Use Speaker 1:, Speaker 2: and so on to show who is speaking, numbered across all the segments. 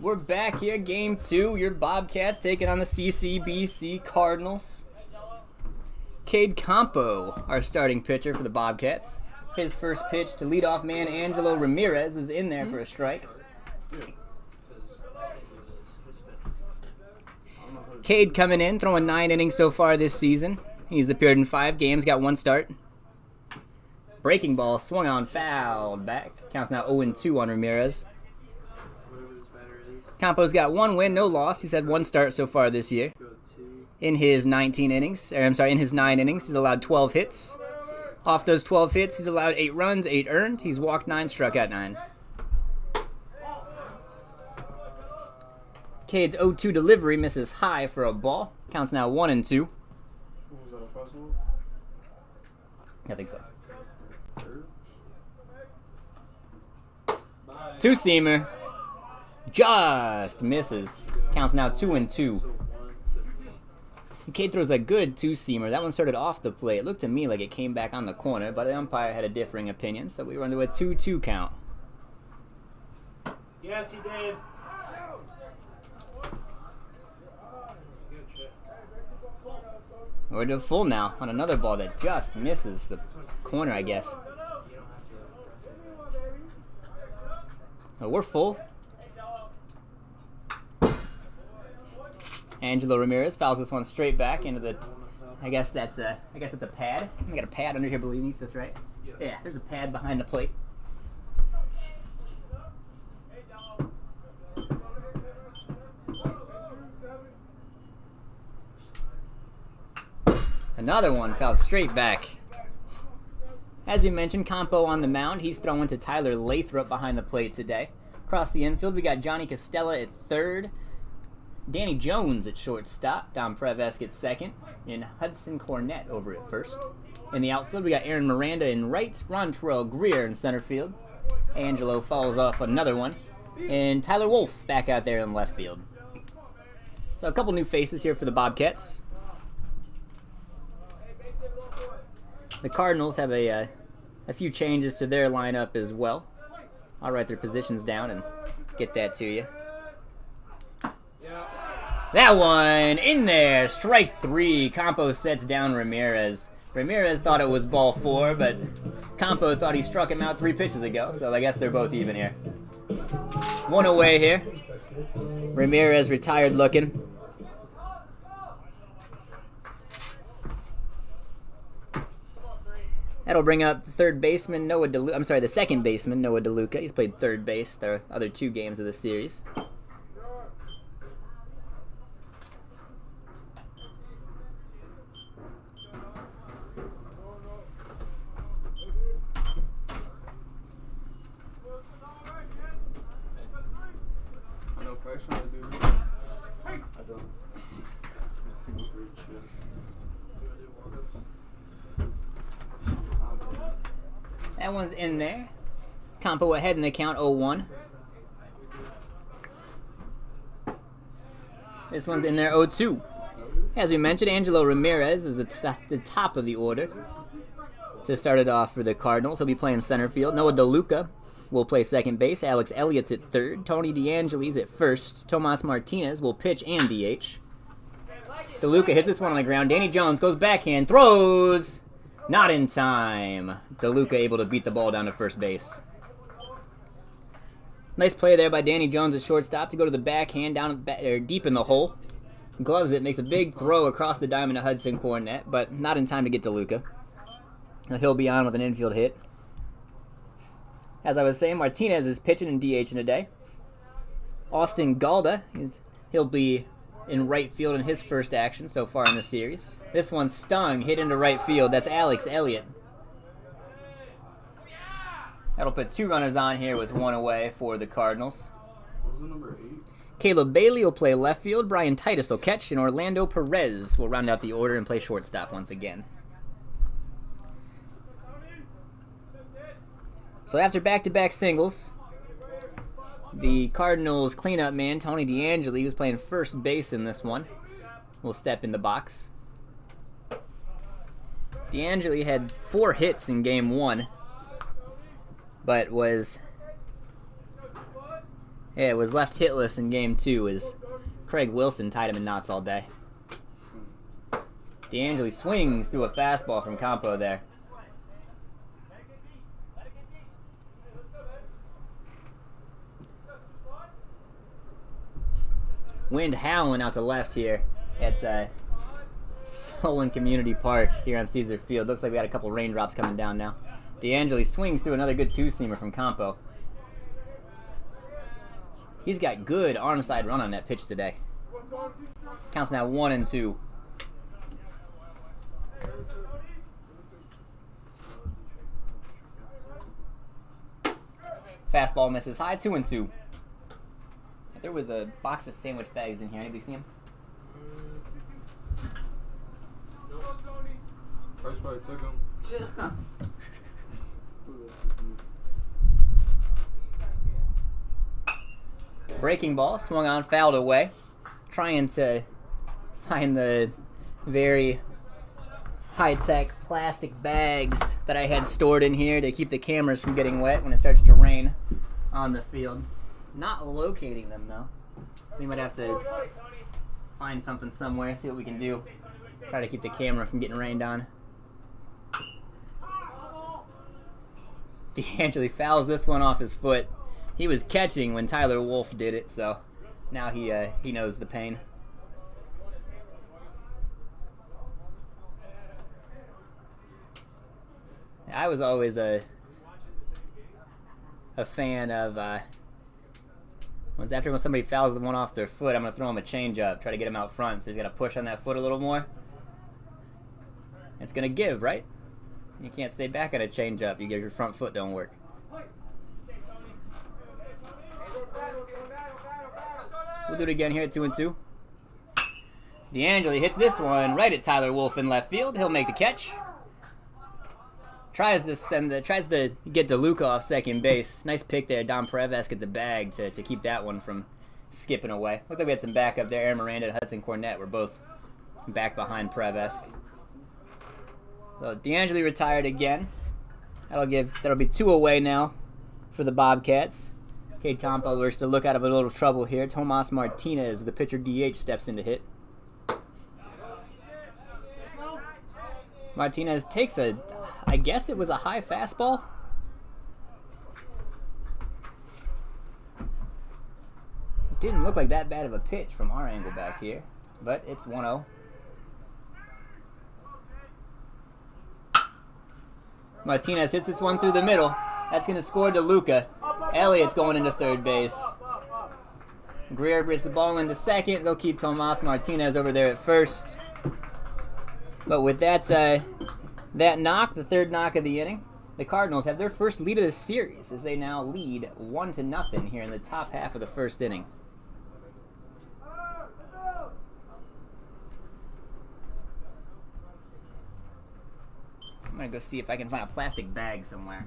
Speaker 1: We're back here, game 2. Your Bobcats taking on the CCBC Cardinals. Cade Campo, our starting pitcher for the Bobcats. His first pitch to leadoff man Angelo Ramirez is in there for a strike. Cade coming in, throwing 9 innings so far this season. He's appeared in 5 games, got 1 start. Breaking ball swung on, fouled back. Counts now 0-2 on Ramirez. Campo's got 1 win, no loss. He's had 1 start so far this year. In his 9 innings, he's allowed 12 hits. Off those 12 hits, he's allowed 8 runs, 8 earned. He's walked 9, struck out 9. Cade's 0-2 delivery misses high for a ball. Counts now 1-2. I think so. 2-seamer. Just misses. Counts now 2-2. Cade throws a good 2-seamer. That one started off the plate. It looked to me like it came back on the corner, but the umpire had a differing opinion, so we run to a 2-2 count.
Speaker 2: Yes, he did.
Speaker 1: We're to full now on another ball that just misses the corner, I guess. Oh, we're full. Angelo Ramirez fouls this one straight back into the. I guess it's a pad. We got a pad under here beneath this, right? Yeah, there's a pad behind the plate. Another one fouled straight back. As we mentioned, Campo on the mound. He's throwing to Tyler Lathrop behind the plate today. Across the infield, we got Johnny Costella at third. Danny Jones at shortstop. Dom Prevesk at second. And Hudson Cornett over at first. In the outfield, we got Aaron Miranda in right. Ron Terrell Greer in center field. Angelo follows off another one. And Tyler Wolf back out there in left field. So a couple new faces here for the Bobcats. The Cardinals have a few changes to their lineup as well. I'll write their positions down and get that to you. That one in there. Strike 3. Campo sets down Ramirez. Ramirez thought it was ball 4, but Campo thought he struck him out 3 pitches ago, so I guess they're both even here. 1 away here. Ramirez retired looking. That'll bring up the second baseman, Noah DeLuca. He's played third base the other 2 games of the series. That one's in there. Campo ahead in the count, 0-1. This one's in there, 0-2. As we mentioned, Angelo Ramirez is at the top of the order to start it off for the Cardinals. He'll be playing center field. Noah DeLuca will play second base. Alex Elliott's at third. Tony DeAngeli's at first. Tomas Martinez will pitch and DH. DeLuca hits this one on the ground. Danny Jones goes backhand, throws. Not in time. DeLuca able to beat the ball down to first base. Nice play there by Danny Jones at shortstop to go to the backhand down deep in the hole. Gloves it, makes a big throw across the diamond to Hudson Cornett, but not in time to get DeLuca. He'll be on with an infield hit. As I was saying, Martinez is pitching and DHing today. Austin Galda, he'll be in right field in his first action so far in the series. This one stung, hit into right field. That's Alex Elliott. That'll put 2 runners on here with 1 away for the Cardinals.
Speaker 2: What was the number 8?
Speaker 1: Caleb Bailey will play left field. Brian Titus will catch, and Orlando Perez will round out the order and play shortstop once again. So after back-to-back singles, the Cardinals cleanup man, Tony DeAngeli, who's playing first base in this one, will step in the box. DeAngeli had 4 hits in game 1, but was Yeah, it was left hitless in game 2 as Craig Wilson tied him in knots all day. DeAngeli swings through a fastball from Campo there. Wind howling out to left here at Solon Community Park here on Caesar Field. Looks like we got a couple raindrops coming down now. DeAngeli swings through another good two-seamer from Campo. He's got good arm side run on that pitch today. Counts now 1-2. Fastball misses high, 2-2. There was a box of sandwich bags in here. Anybody see them?
Speaker 2: Price probably took them.
Speaker 1: Breaking ball, swung on, fouled away. Trying to find the very high-tech plastic bags that I had stored in here to keep the cameras from getting wet when it starts to rain on the field. Not locating them, though. We might have to find something somewhere, see what we can do. Try to keep the camera from getting rained on. DeAngeli fouls this one off his foot. He was catching when Tyler Wolf did it, so now he knows the pain. I was always a fan of when somebody fouls the one off their foot, I'm going to throw him a changeup, try to get him out front, so he's got to push on that foot a little more. It's going to give, right? You can't stay back at a changeup. You get your front foot don't work. We'll do it again here at 2-2. DeAngeli hits this one right at Tyler Wolf in left field. He'll make the catch. Tries to get DeLuca off second base. Nice pick there. Don Prevesk at the bag to keep that one from skipping away. Looked like we had some backup there. Aaron Miranda and Hudson Cornett were both back behind Prevesk. So DeAngeli retired again. That'll be 2 away now for the Bobcats. Cade Campo looks to look out of a little trouble here. Tomas Martinez, the pitcher DH, steps in to hit. Martinez takes I guess it was a high fastball. Didn't look like that bad of a pitch from our angle back here, but it's 1-0. Martinez hits this one through the middle. That's going to score DeLuca. Elliott's going into third base. Greer brings the ball into second. They'll keep Tomas Martinez over there at first. But with that knock, the third knock of the inning, the Cardinals have their first lead of the series as they now lead 1-0 here in the top half of the first inning. I'm going to go see if I can find a plastic bag somewhere.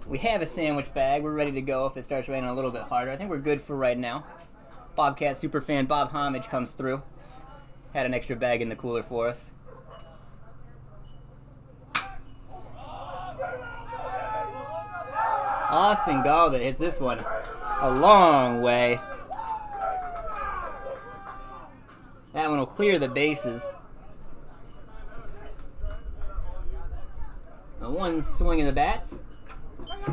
Speaker 1: We have a sandwich bag. We're ready to go if it starts raining a little bit harder. I think we're good for right now. Bobcat superfan Bob Homage comes through. Had an extra bag in the cooler for us. Austin Galda hits this one a long way. That one will clear the bases. One swing of the bats.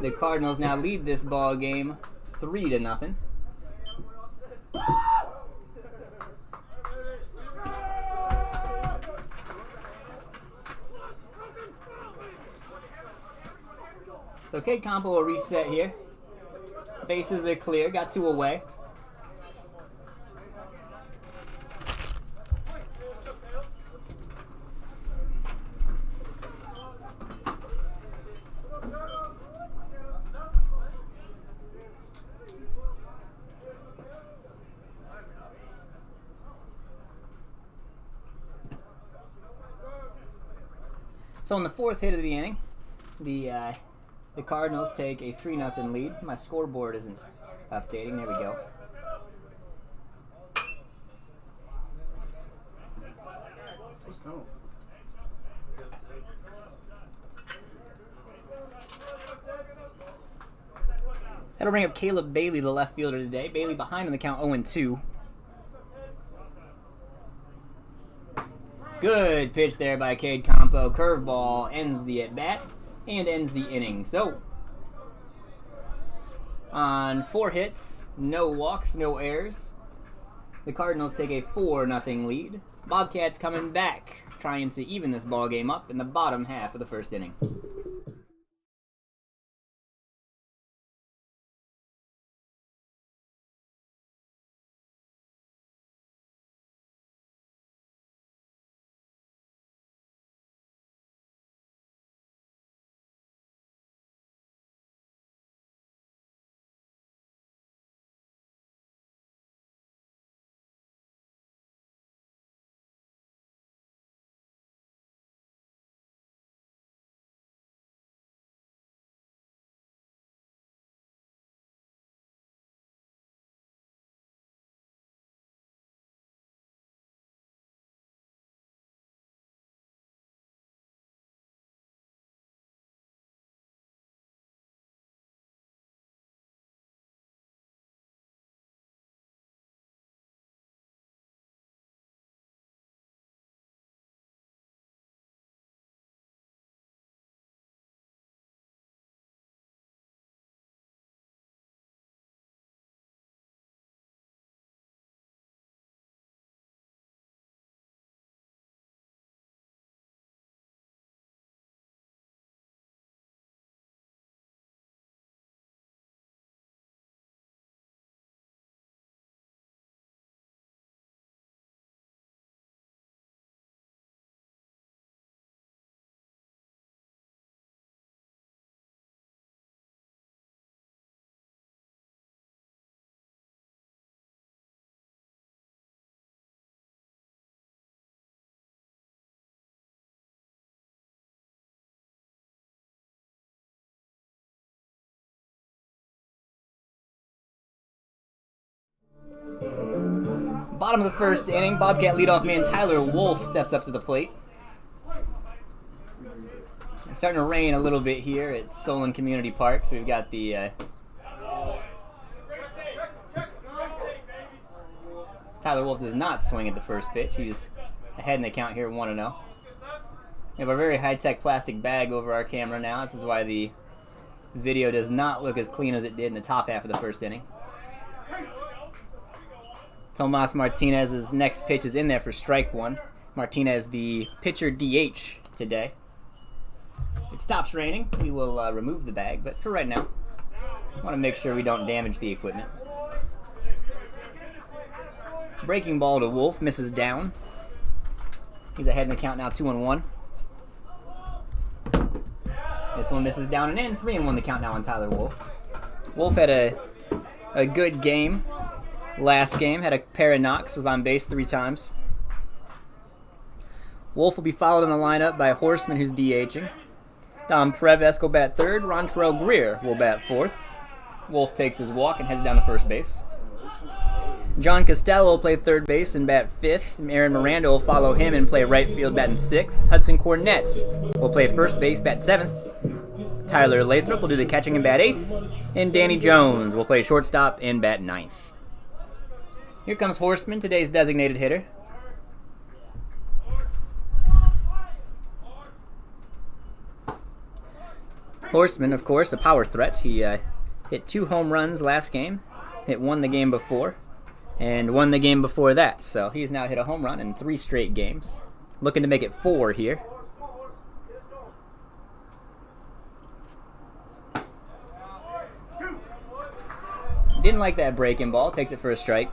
Speaker 1: The Cardinals now lead this ball game 3-0. So Cade Campo will reset here. Bases are clear. Got 2 away. So on the 4th hit of the inning, the Cardinals take a 3-0 lead. My scoreboard isn't updating. There we go.
Speaker 2: Let's go.
Speaker 1: That'll bring up Caleb Bailey, the left fielder today. Bailey behind in the count 0-2. Good pitch there by Cade Campo. Curveball ends the at-bat and ends the inning. So, on 4 hits, no walks, no errors, the Cardinals take a 4-0 lead. Bobcats coming back, trying to even this ball game up in the bottom half of the 1st inning. Bottom of the 1st inning, Bobcat leadoff man Tyler Wolf steps up to the plate. It's starting to rain a little bit here at Solon Community Park, so we've got the Tyler Wolf does not swing at the first pitch. He's ahead in the count here, 1-0. We have a very high-tech plastic bag over our camera now. This is why the video does not look as clean as it did in the top half of the 1st inning. Tomas Martinez's next pitch is in there for strike 1. Martinez, the pitcher DH today. If it stops raining, we will remove the bag, but for right now, I want to make sure we don't damage the equipment. Breaking ball to Wolf, misses down. He's ahead in the count now, 2-1. This one misses down and in, 3-1 the count now on Tyler Wolf. Wolf had a good game. Last game, had a pair of knocks, was on base 3 times. Wolf will be followed in the lineup by Horseman, who's DHing. Dom Preves will bat 3rd. Rontrell Greer will bat 4th. Wolf takes his walk and heads down to first base. John Costello will play 3rd base and bat 5th. Aaron Miranda will follow him and play right field, batting 6th. Hudson Cornett will play first base, bat 7th. Tyler Lathrop will do the catching and bat 8th. And Danny Jones will play shortstop and bat 9th. Here comes Horseman, today's designated hitter. Horseman, of course, a power threat. He hit 2 home runs last game, hit 1 the game before, and 1 the game before that. So he's now hit a home run in 3 straight games. Looking to make it 4 here. didn't like that breaking ball. Takes it for a strike.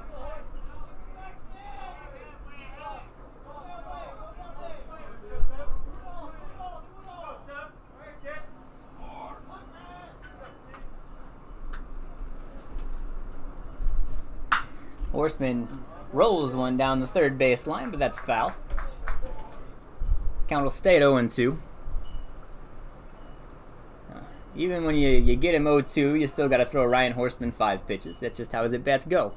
Speaker 1: Horseman rolls one down the third base line, but that's foul. Count will stay at 0-2. Even when you get him 0-2, you still got to throw Ryan Horseman 5 pitches. That's just how his at-bats go.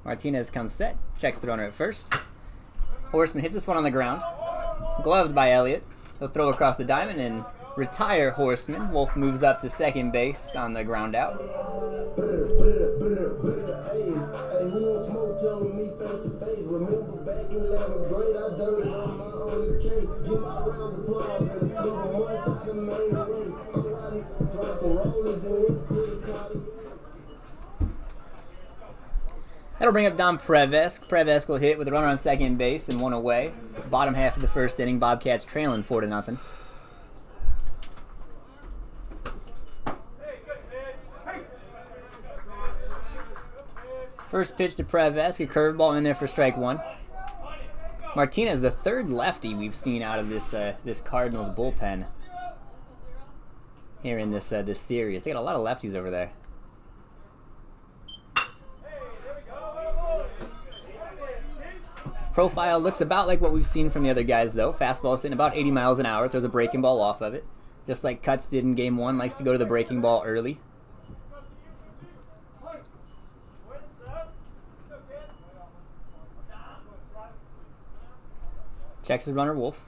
Speaker 1: Martinez comes set, checks the runner at first. Horseman hits this one on the ground. Gloved by Elliott. He'll throw across the diamond and retire Horseman. Wolf moves up to second base on the ground out. That'll bring up Dom Prevesk. Prevesk will hit with a runner on second base and one away. Bottom half of the first inning, Bobcats trailing 4-0. First pitch to Prevesk, a curveball in there for strike one. Martinez, the third lefty we've seen out of this Cardinals bullpen here in this series. They got a lot of lefties over there. Profile looks about like what we've seen from the other guys, though. Fastball sitting about 80 miles an hour. Throws a breaking ball off of it. Just like Cutts did in Game 1. Likes to go to the breaking ball early. Checks his runner, Wolf.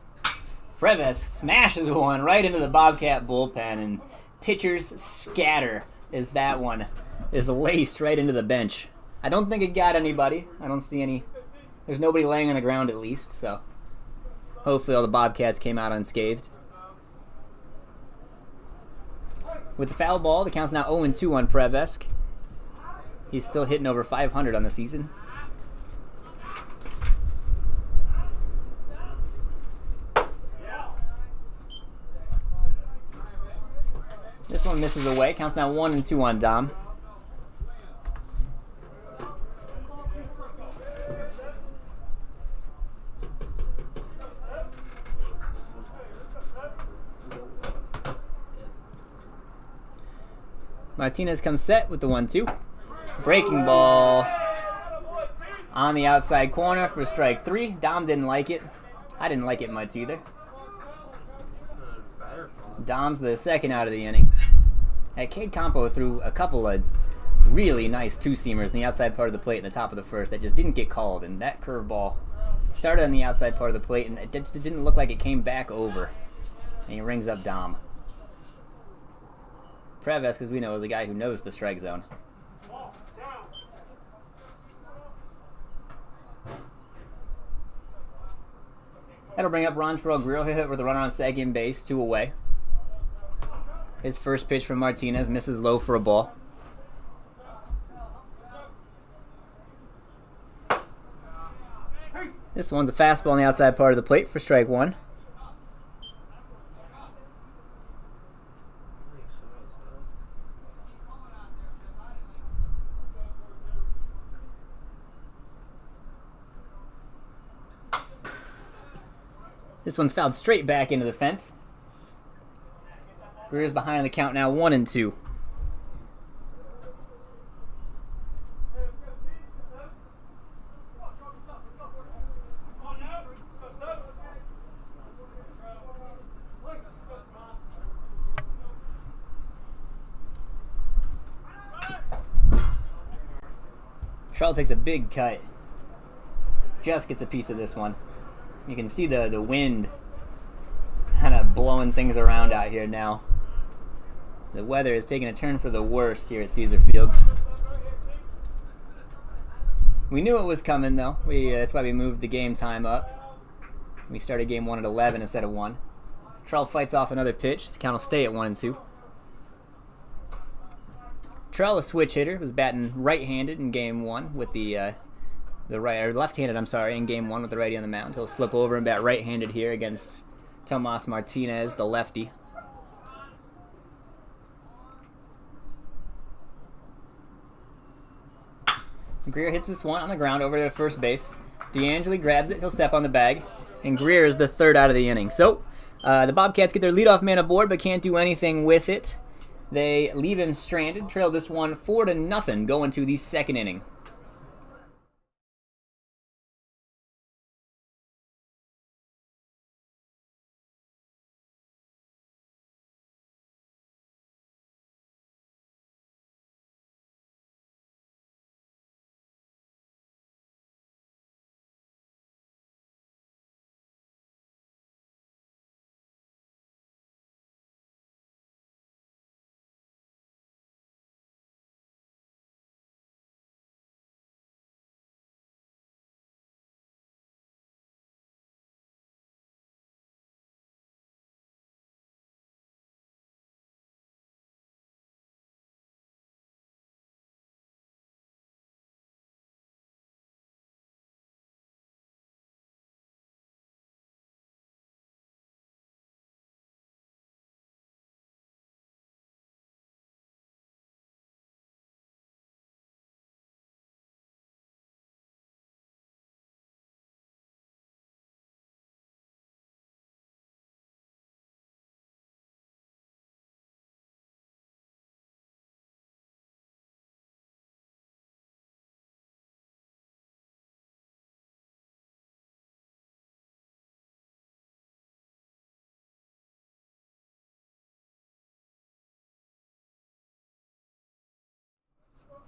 Speaker 1: Prevesk smashes one right into the Bobcat bullpen, and pitchers scatter as that one is laced right into the bench. I don't think it got anybody. I don't see any. There's nobody laying on the ground at least, so hopefully all the Bobcats came out unscathed. With the foul ball, the count's now 0-2 on Prevesk. He's still hitting over 500 on the season. This one misses away. Counts now 1-2 on Dom. Martinez comes set with the 1-2. Breaking ball on the outside corner for strike 3. Dom didn't like it. I didn't like it much either. Dom's the second out of the inning. Cade Campo threw a couple of really nice two-seamers in the outside part of the plate in the top of the first that just didn't get called. And that curveball started on the outside part of the plate, and it just didn't look like it came back over. And he rings up Dom. Prevesk, as we know, is a guy who knows the strike zone. That'll bring up Ron Grill. He'll hit with a runner on second base, 2 away. His first pitch from Martinez misses low for a ball. This one's a fastball on the outside part of the plate for strike 1. This one's fouled straight back into the fence. Greer's behind the count now, 1-2. Charles takes a big cut. Just gets a piece of this one. You can see the wind kind of blowing things around out here now. The weather is taking a turn for the worse here at Caesar Field. We knew it was coming, though. That's why we moved the game time up. We started game 1 at 11 instead of 1. Trell fights off another pitch. The count will stay at 1-2. Trell, a switch hitter, was batting right-handed in game 1 with the the right, or left-handed, I'm sorry, in game 1 with the righty on the mound. He'll flip over and bat right-handed here against Tomas Martinez, the lefty. Greer hits this one on the ground over to first base. DeAngeli grabs it. He'll step on the bag. And Greer is the third out of the inning. So the Bobcats get their leadoff man aboard but can't do anything with it. They leave him stranded. Trail this one 4-0 going to the second inning.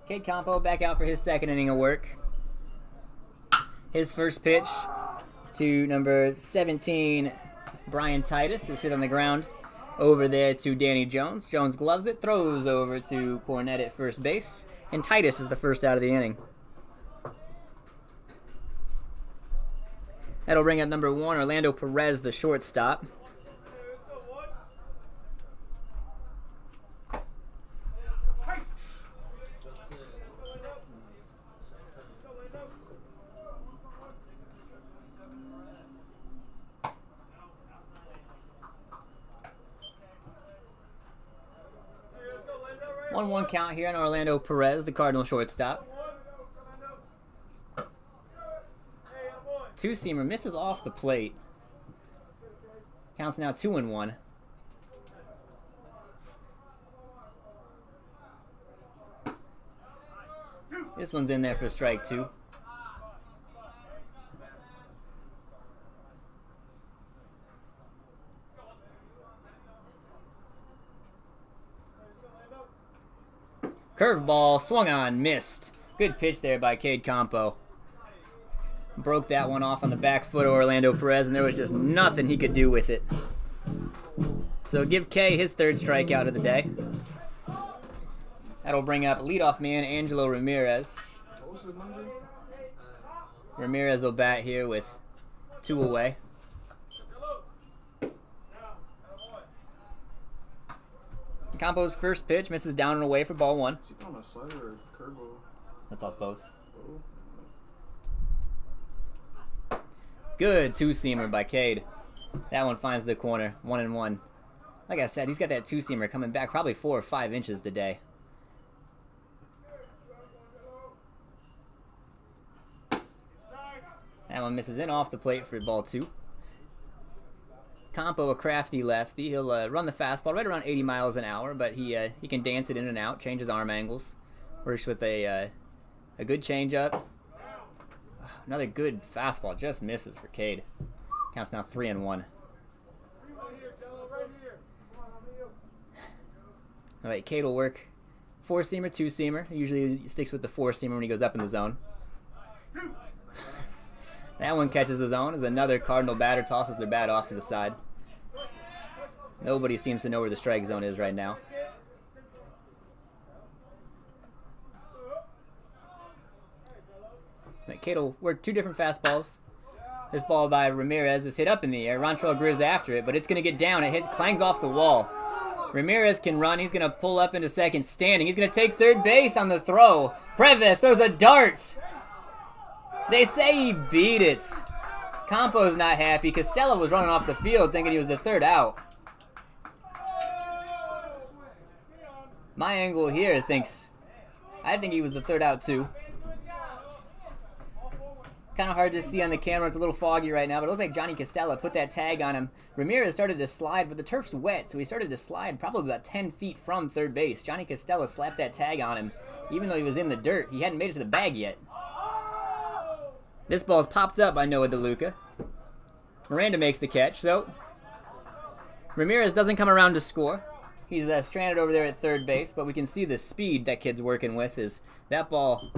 Speaker 1: Cade Campo back out for his second inning of work. His first pitch to number 17, Brian Titus, is hit on the ground over there to Danny Jones. Jones gloves it, throws over to Cornette at first base, and Titus is the first out of the inning. That'll bring up number 1, Orlando Perez, the shortstop. One count here on Orlando Perez, the Cardinal shortstop. Two-seamer misses off the plate. Counts now 2-1. This one's in there for strike 2. Curveball, swung on, missed. Good pitch there by Cade Campo. Broke that one off on the back foot of Orlando Perez, and there was just nothing he could do with it. So give K his third strikeout of the day. That'll bring up leadoff man Angelo Ramirez.
Speaker 2: What was his number?
Speaker 1: Ramirez will bat here with 2 away. Campo's first pitch misses down and away for ball 1.
Speaker 2: Is he throwing a slider or a curveball?
Speaker 1: That's us both.
Speaker 2: Oh.
Speaker 1: Good two-seamer by Cade. That one finds the corner, 1-1. Like I said, he's got that two-seamer coming back probably 4 or 5 inches today. That one misses in off the plate for ball 2. Campo, a crafty lefty. He'll run the fastball right around 80 miles an hour, but he can dance it in and out, change his arm angles. Works with a good changeup. Another good fastball, just misses for Cade. Counts now 3-1. All right, Cade will work 4-seamer, 2-seamer. Usually sticks with the 4-seamer when he goes up in the zone. That one catches the zone as another Cardinal batter tosses their bat off to the side. Nobody seems to know where the strike zone is right now. Cade will work 2 different fastballs. This ball by Ramirez is hit up in the air. Rontrell Grizz after it, but it's going to get down. It clangs off the wall. Ramirez can run. He's going to pull up into second standing. He's going to take third base on the throw. Previs throws a dart. They say he beat it. Campo's not happy. Costello was running off the field thinking he was the third out. My angle here thinks... I think he was the third out too. Kind of hard to see on the camera. It's a little foggy right now, but it looks like Johnny Costello put that tag on him. Ramirez started to slide, but the turf's wet, so he started to slide probably about 10 feet from third base. Johnny Costello slapped that tag on him. Even though he was in the dirt, he hadn't made it to the bag yet. This ball's popped up by Noah DeLuca. Miranda makes the catch, so Ramirez doesn't come around to score. He's stranded over there at third base, but we can see the speed that kid's working with. Is that ball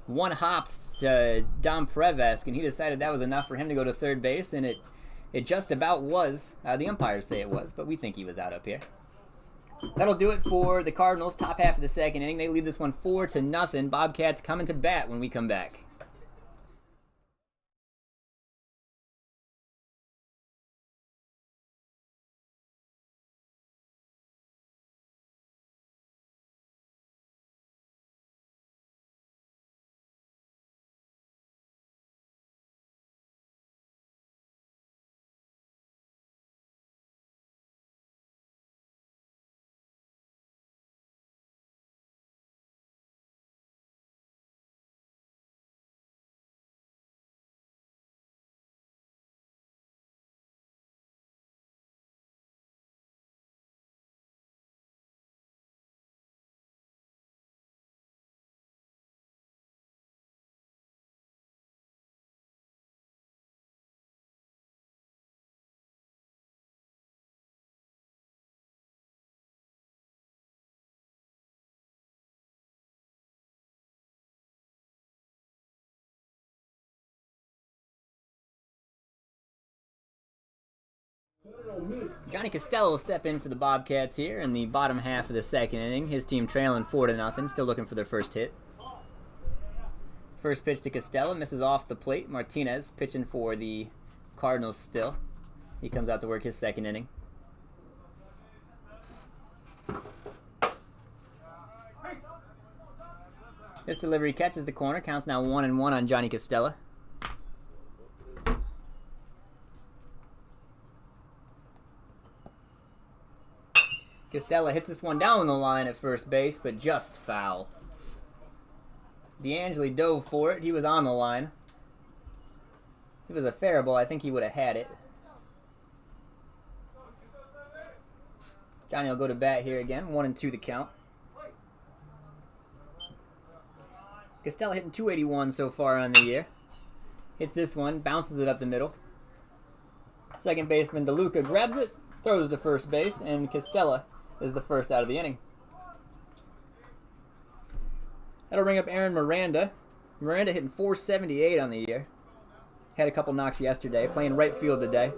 Speaker 1: one hopped to Dom Prevesk, and he decided that was enough for him to go to third base, and it just about was. The umpires say it was, but we think he was out up here. That'll do it for the Cardinals, top half of the second inning. They lead this one 4-0. Bobcats coming to bat when we come back. Johnny Costello will step in for the Bobcats here in the bottom half of the second inning. His team trailing 4-0, still looking for their first hit. First pitch to Costello, misses off the plate. Martinez pitching for the Cardinals still. He comes out to work his second inning. This delivery catches the corner. Counts now 1-1 on Johnny Costello. Costello hits this one down the line at first base, but just foul. DeAngeli dove for it. He was on the line. If it was a fair ball, I think he would have had it. Johnny will go to bat here again. 1-2 the count. Costello hitting .281 so far on the year. Hits this one, bounces it up the middle. Second baseman DeLuca grabs it, throws to first base, and Costello is the first out of the inning. That'll bring up Aaron Miranda. Miranda hitting .478 on the year. Had a couple knocks yesterday, playing right field today.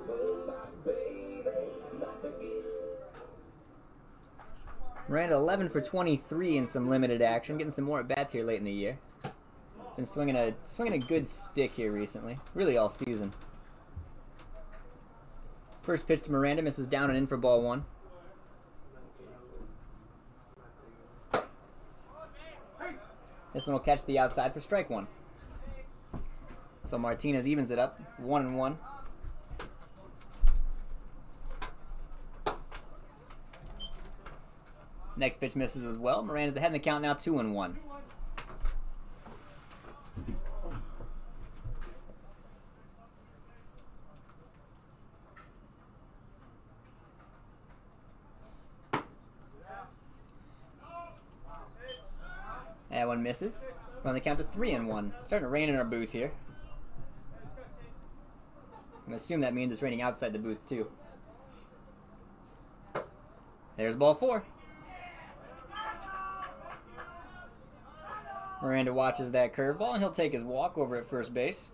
Speaker 1: Miranda 11 for 23 in some limited action, getting some more at-bats here late in the year. Been swinging a good stick here recently, really all season. First pitch to Miranda, misses down and in for ball one. This one will catch the outside for strike one. So Martinez evens it up, 1-1. Next pitch misses as well. Miranda's ahead in the count now, 2-1. That one misses. We're on the count to 3-1. Starting to rain in our booth here. I'm going to assume that means it's raining outside the booth too. There's ball four. Miranda watches that curveball, and he'll take his walk over at first base.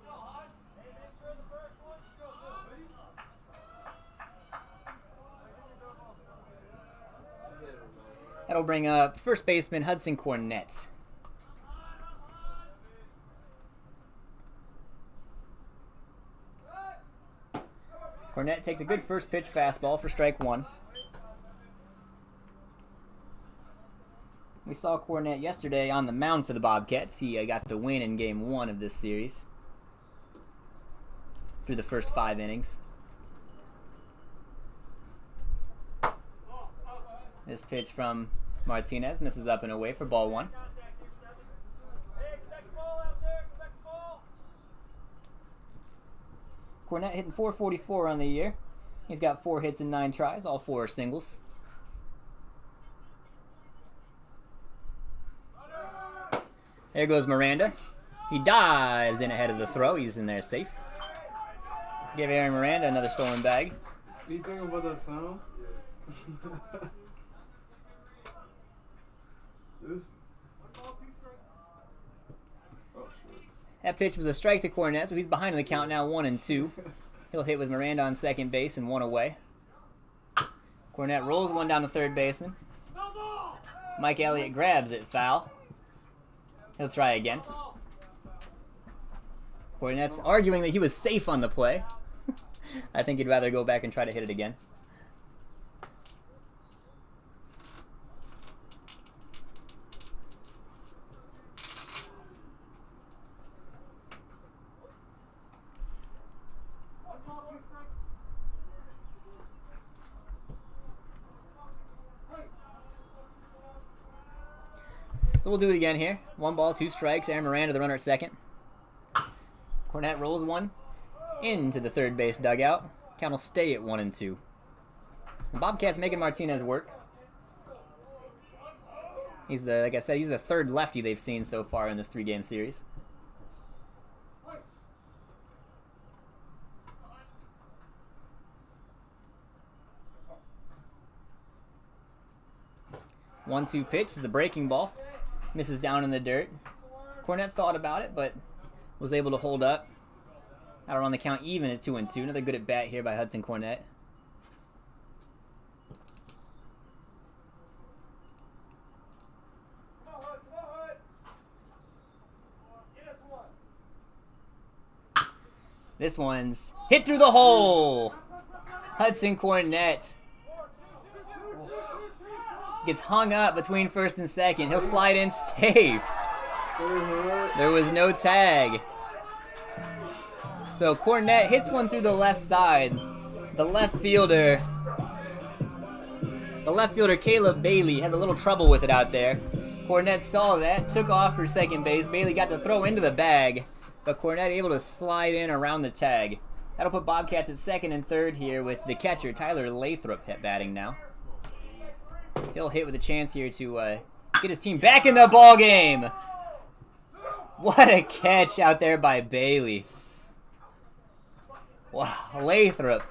Speaker 1: That'll bring up first baseman Hudson Cornett. Cornett takes a good first pitch fastball for strike one. We saw Cornett yesterday on the mound for the Bobcats. He got the win in game one of this series. through the first 5 innings. This pitch from Martinez misses up and away for ball 1. Cornette hitting .444 on the year. He's got 4 hits and 9 tries. All 4 are singles. There goes Miranda. He dives in ahead of the throw. He's in there safe. Give Aaron Miranda another stolen bag.
Speaker 2: Are you talking about that sound? This? Oh, shit.
Speaker 1: That pitch was a strike to Cornette, so he's behind in the count now, 1-2. He'll hit with Miranda on second base and 1 away. Cornette rolls one down to third baseman. Mike Elliott grabs it, foul. He'll try again. Cornette's arguing that he was safe on the play. I think he'd rather go back and try to hit it again. So we'll do it again here. 1 ball, 2 strikes. Aaron Miranda, the runner at second. Cornette rolls one into the third base dugout. Count will stay at 1-2. The Bobcats making Martinez work. He's like I said, he's the 3rd lefty they've seen so far in this 3-game series. One-two pitch is a breaking ball. Misses down in the dirt. Cornette thought about it, but was able to hold up. Out on the count even at 2-2. Another good at bat here by Hudson Cornette. This one's hit through the hole. Hudson Cornette gets hung up between first and second. He'll slide in safe. There was no tag. So Cornette hits one through the left side. The left fielder Caleb Bailey has a little trouble with it out there. Cornette saw that, took off for second base. Bailey got to throw into the bag, but Cornette able to slide in around the tag. That'll put Bobcats at second and third here with the catcher, Tyler Lathrop, batting now. He'll hit with a chance here to get his team back in the ball game. What a catch out there by Bailey. Wow, Lathrop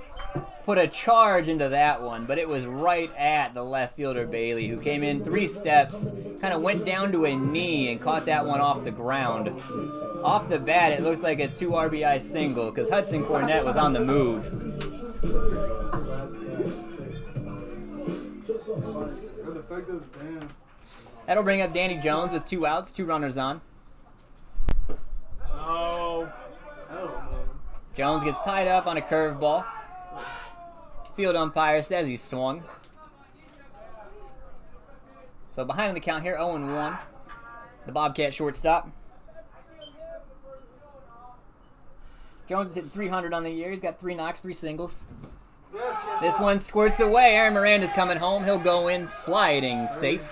Speaker 1: put a charge into that one, but it was right at the left fielder Bailey, who came in 3 steps, kind of went down to a knee and caught that one off the ground. Off the bat, it looked like a 2 RBI single because Hudson Cornette was on the move. That'll bring up Danny Jones with 2 outs, 2 runners on.
Speaker 2: Oh.
Speaker 1: Jones gets tied up on a curveball. Field umpire says he swung. So behind in the count here, 0-1. The Bobcat shortstop. Jones is hitting .300 on the year. He's got 3 knocks, 3 singles. This one squirts away. Aaron Miranda's coming home. He'll go in sliding safe.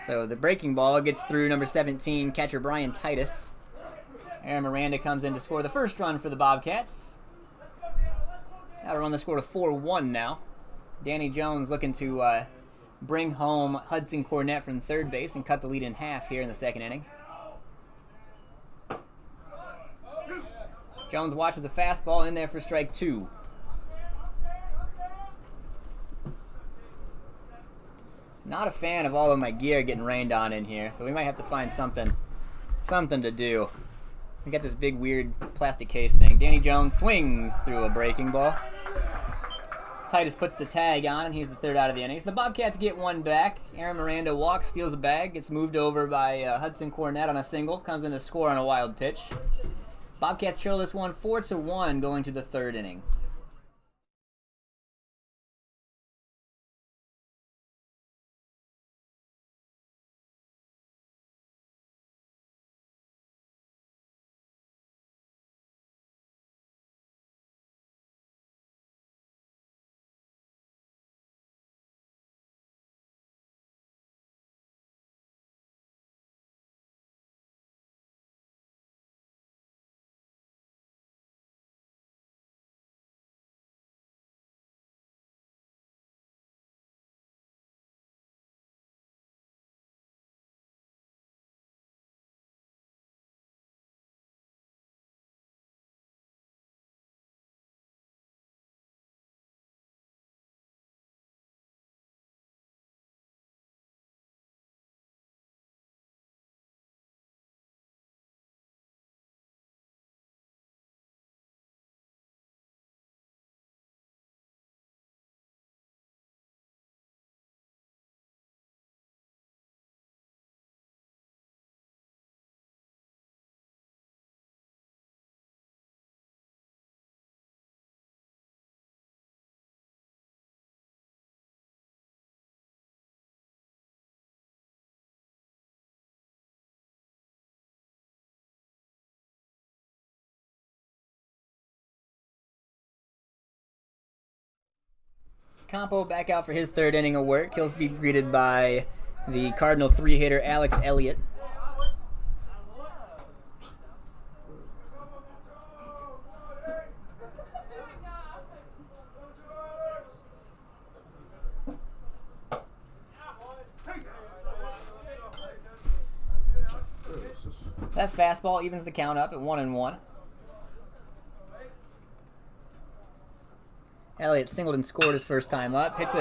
Speaker 1: So the breaking ball gets through number 17, catcher Brian Titus. Aaron Miranda comes in to score the first run for the Bobcats. That'll run the score to 4-1 now. Danny Jones looking to bring home Hudson Cornette from third base and cut the lead in half here in the second inning. Jones watches a fastball in there for strike 2. Not a fan of all of my gear getting rained on in here, so we might have to find something to do. We got this big weird plastic case thing. Danny Jones swings through a breaking ball. Titus puts the tag on, and he's the 3rd out of the inning. So the Bobcats get 1 back. Aaron Miranda walks, steals a bag, gets moved over by Hudson Cornette on a single, comes in to score on a wild pitch. Bobcats trail this one 4-1 going to the 3rd inning. Campo back out for his third inning of work. He'll be greeted by the Cardinal three-hitter Alex Elliott. That fastball evens the count up at 1-1. Elliott singled and scored his first time up. Hits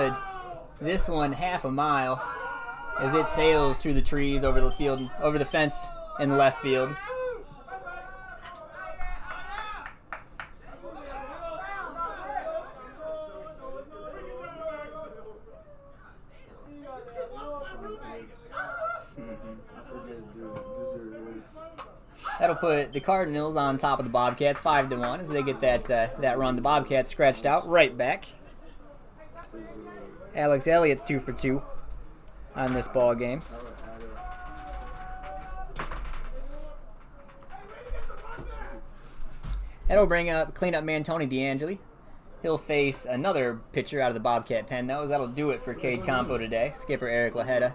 Speaker 1: this one half a mile as it sails through the trees over the field, over the fence in the left field. That'll put the Cardinals on top of the Bobcats 5-1 as they get that run. The Bobcats scratched out right back. Alex Elliott's 2 for 2 on this ball game. That'll clean up man Tony DeAngeli. He'll face another pitcher out of the Bobcat pen, though. That'll do it for Cade Campo today. Skipper Eric Lajeda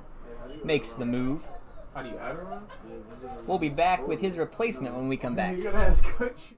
Speaker 1: makes the move.
Speaker 2: How do you add around?
Speaker 1: We'll be back with his replacement when we come back.
Speaker 2: You gotta ask Coach.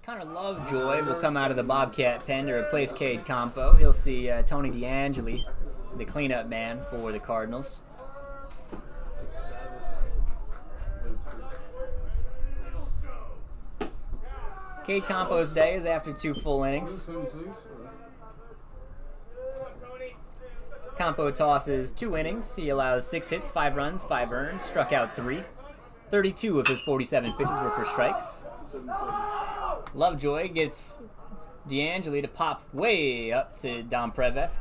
Speaker 1: Connor Lovejoy will come out of the Bobcat pen to replace Cade Campo. He'll see Tony DeAngeli, the cleanup man for the Cardinals. Cade Campo's day is after 2 full innings. Campo tosses 2 innings. He allows 6 hits, 5 runs, 5 earned, struck out 3. 32 of his 47 pitches were for strikes. Lovejoy gets DeAngeli to pop way up to Dom Preves.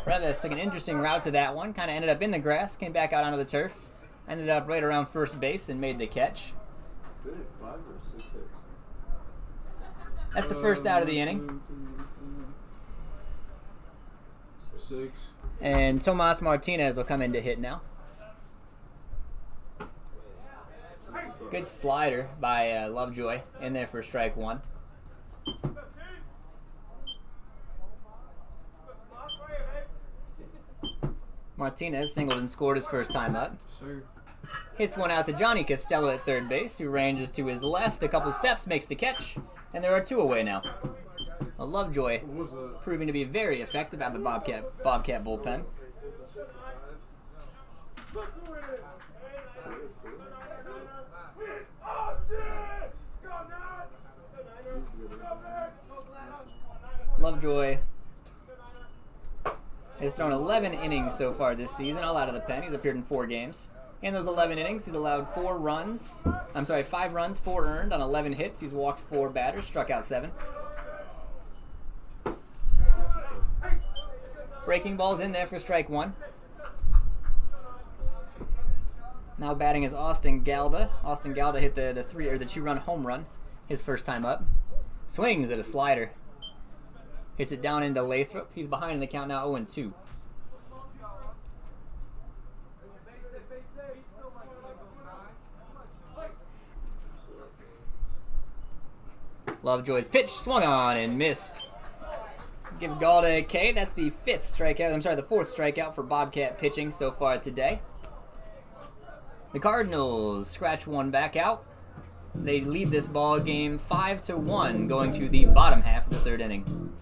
Speaker 1: Preves took an interesting route to that one, kind of ended up in the grass, came back out onto the turf, ended up right around first base and made the catch. That's the first out of the inning.
Speaker 2: 6.
Speaker 1: And Tomas Martinez will come in to hit now. Good slider by Lovejoy in there for strike 1. Martinez singled and scored his first time up. Hits one out to Johnny Costello at third base, who ranges to his left a couple steps, makes the catch, and there are 2 away now. Lovejoy proving to be very effective out of the Bobcat bullpen. Lovejoy has thrown 11 innings so far this season, all out of the pen. He's appeared in 4 games. In those 11 innings, he's allowed 5 runs, 4 earned on 11 hits. He's walked 4 batters, struck out 7. Breaking ball's in there for strike 1. Now batting is Austin Galda. Austin Galda hit the 2-run home run his first time up. Swings at a slider. Hits it down into Lathrop. He's behind in the count now, 0-2. Lovejoy's pitch swung on and missed. Give Galda a K. That's the 4th strikeout for Bobcat pitching so far today. The Cardinals scratch 1 back out. They lead this ball game 5-1 going to the bottom half of the 3rd inning.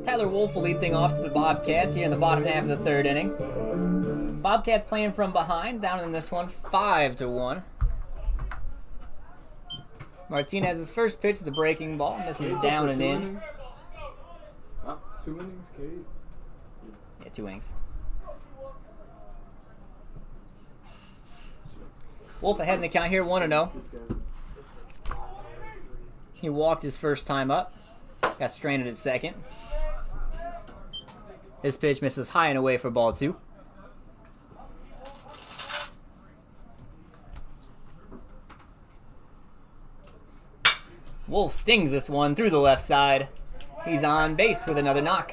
Speaker 1: Tyler Wolf will lead things off for the Bobcats here in the bottom half of the 3rd inning. Bobcats playing from behind, down in this one, 5-1. Martinez's first pitch is a breaking ball. Misses down and in.
Speaker 2: 2 innings, Kate?
Speaker 1: Yeah, 2 innings. Wolf ahead in the count here, 1-0. He walked his first time up. Got stranded at second. His pitch misses high and away for ball 2. Wolf stings this one through the left side. He's on base with another knock.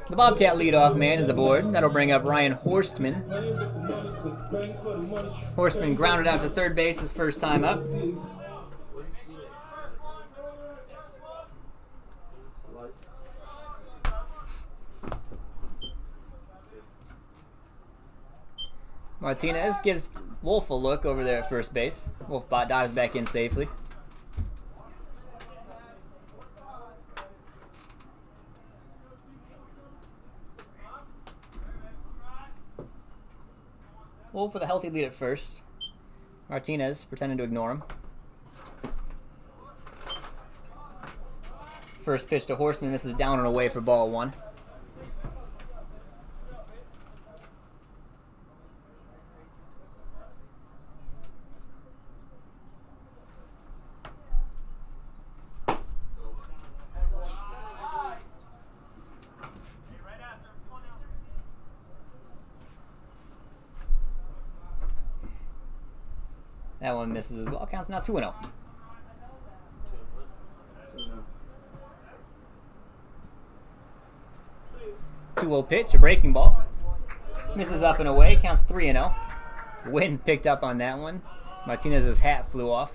Speaker 1: The Bobcat leadoff man is aboard. That'll bring up Ryan Horstman. Horstman grounded out to 3rd base his first time up. Martinez gives Wolf a look over there at first base. Wolf dives back in safely. Wolf with a healthy lead at first. Martinez pretending to ignore him. First pitch to Horstman misses down and away for ball 1. That one misses as well. Counts now 2-0. 2-0 pitch, a breaking ball. Misses up and away. Counts 3-0. Wind picked up on that one. Martinez's hat flew off.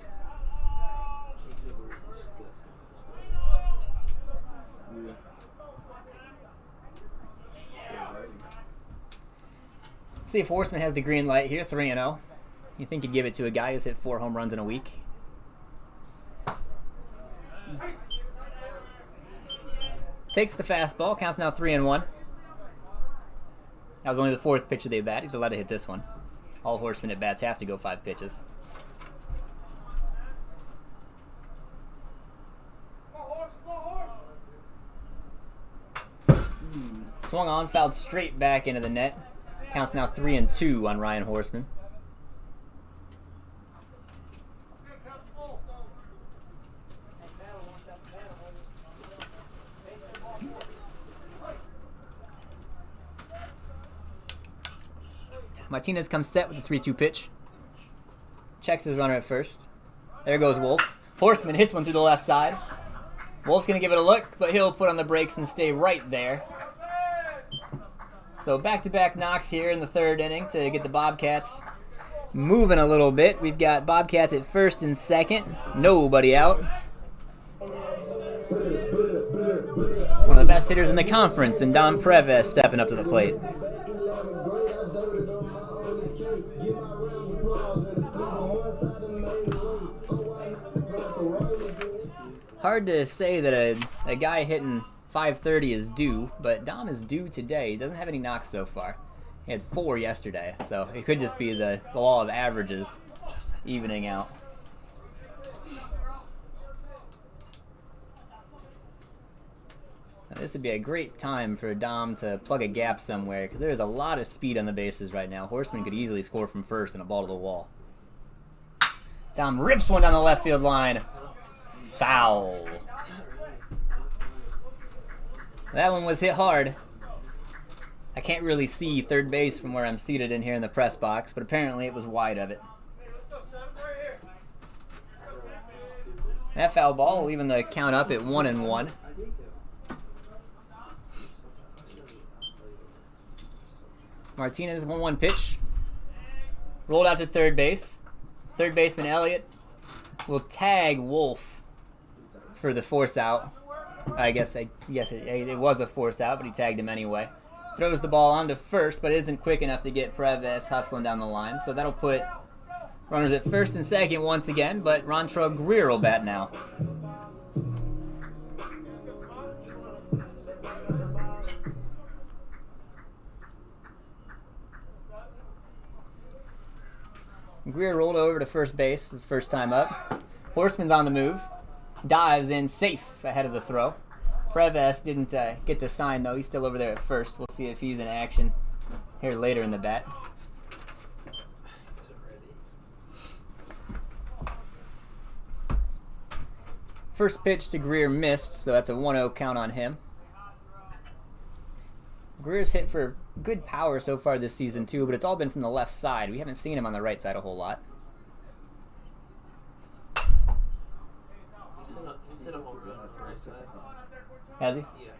Speaker 1: See if Horstman has the green light here. 3-0. You think you'd give it to a guy who's hit 4 home runs in a week? Takes the fastball. Counts now 3-1. That was only the 4th pitch of the at-bat. He's allowed to hit this one. All Horseman at-bats have to go 5 pitches. Swung on, fouled straight back into the net. Counts now 3-2 on Ryan Horseman. Martinez comes set with the 3-2 pitch. Checks his runner at first. There goes Wolf. Horseman hits one through the left side. Wolf's going to give it a look, but he'll put on the brakes and stay right there. So back-to-back knocks here in the 3rd inning to get the Bobcats moving a little bit. We've got Bobcats at 1st and 2nd. Nobody out. One of the best hitters in the conference, and Dom Preves stepping up to the plate. Hard to say that a guy hitting 530 is due, but Dom is due today. He doesn't have any knocks so far. He had 4 yesterday, so it could just be the law of averages evening out. Now, this would be a great time for Dom to plug a gap somewhere, because there's a lot of speed on the bases right now. Horseman could easily score from first and a ball to the wall. Dom rips one down the left field line. Foul. That one was hit hard. I can't really see third base from where I'm seated in here in the press box, but apparently it was wide of it. That foul ball will even the count up at 1-1. Martinez 1-1 pitch. Rolled out to third base. Third baseman Elliott will tag Wolf for the force out. I guess it was a force out, but he tagged him anyway. Throws the ball onto first, but isn't quick enough to get Preves hustling down the line. So that'll put runners at 1st and 2nd once again, but Rontrell Greer will bat now. Greer rolled over to first base his first time up. Horseman's on the move. Dives in safe ahead of the throw. Preves didn't get the sign, though. He's still over there at first. We'll see if he's in action here later in the bat. First pitch to Greer missed, so that's a 1-0 count on him. Greer's hit for good power so far this season, too, but it's all been from the left side. We haven't seen him on the right side a whole lot. Has he?
Speaker 3: Yeah.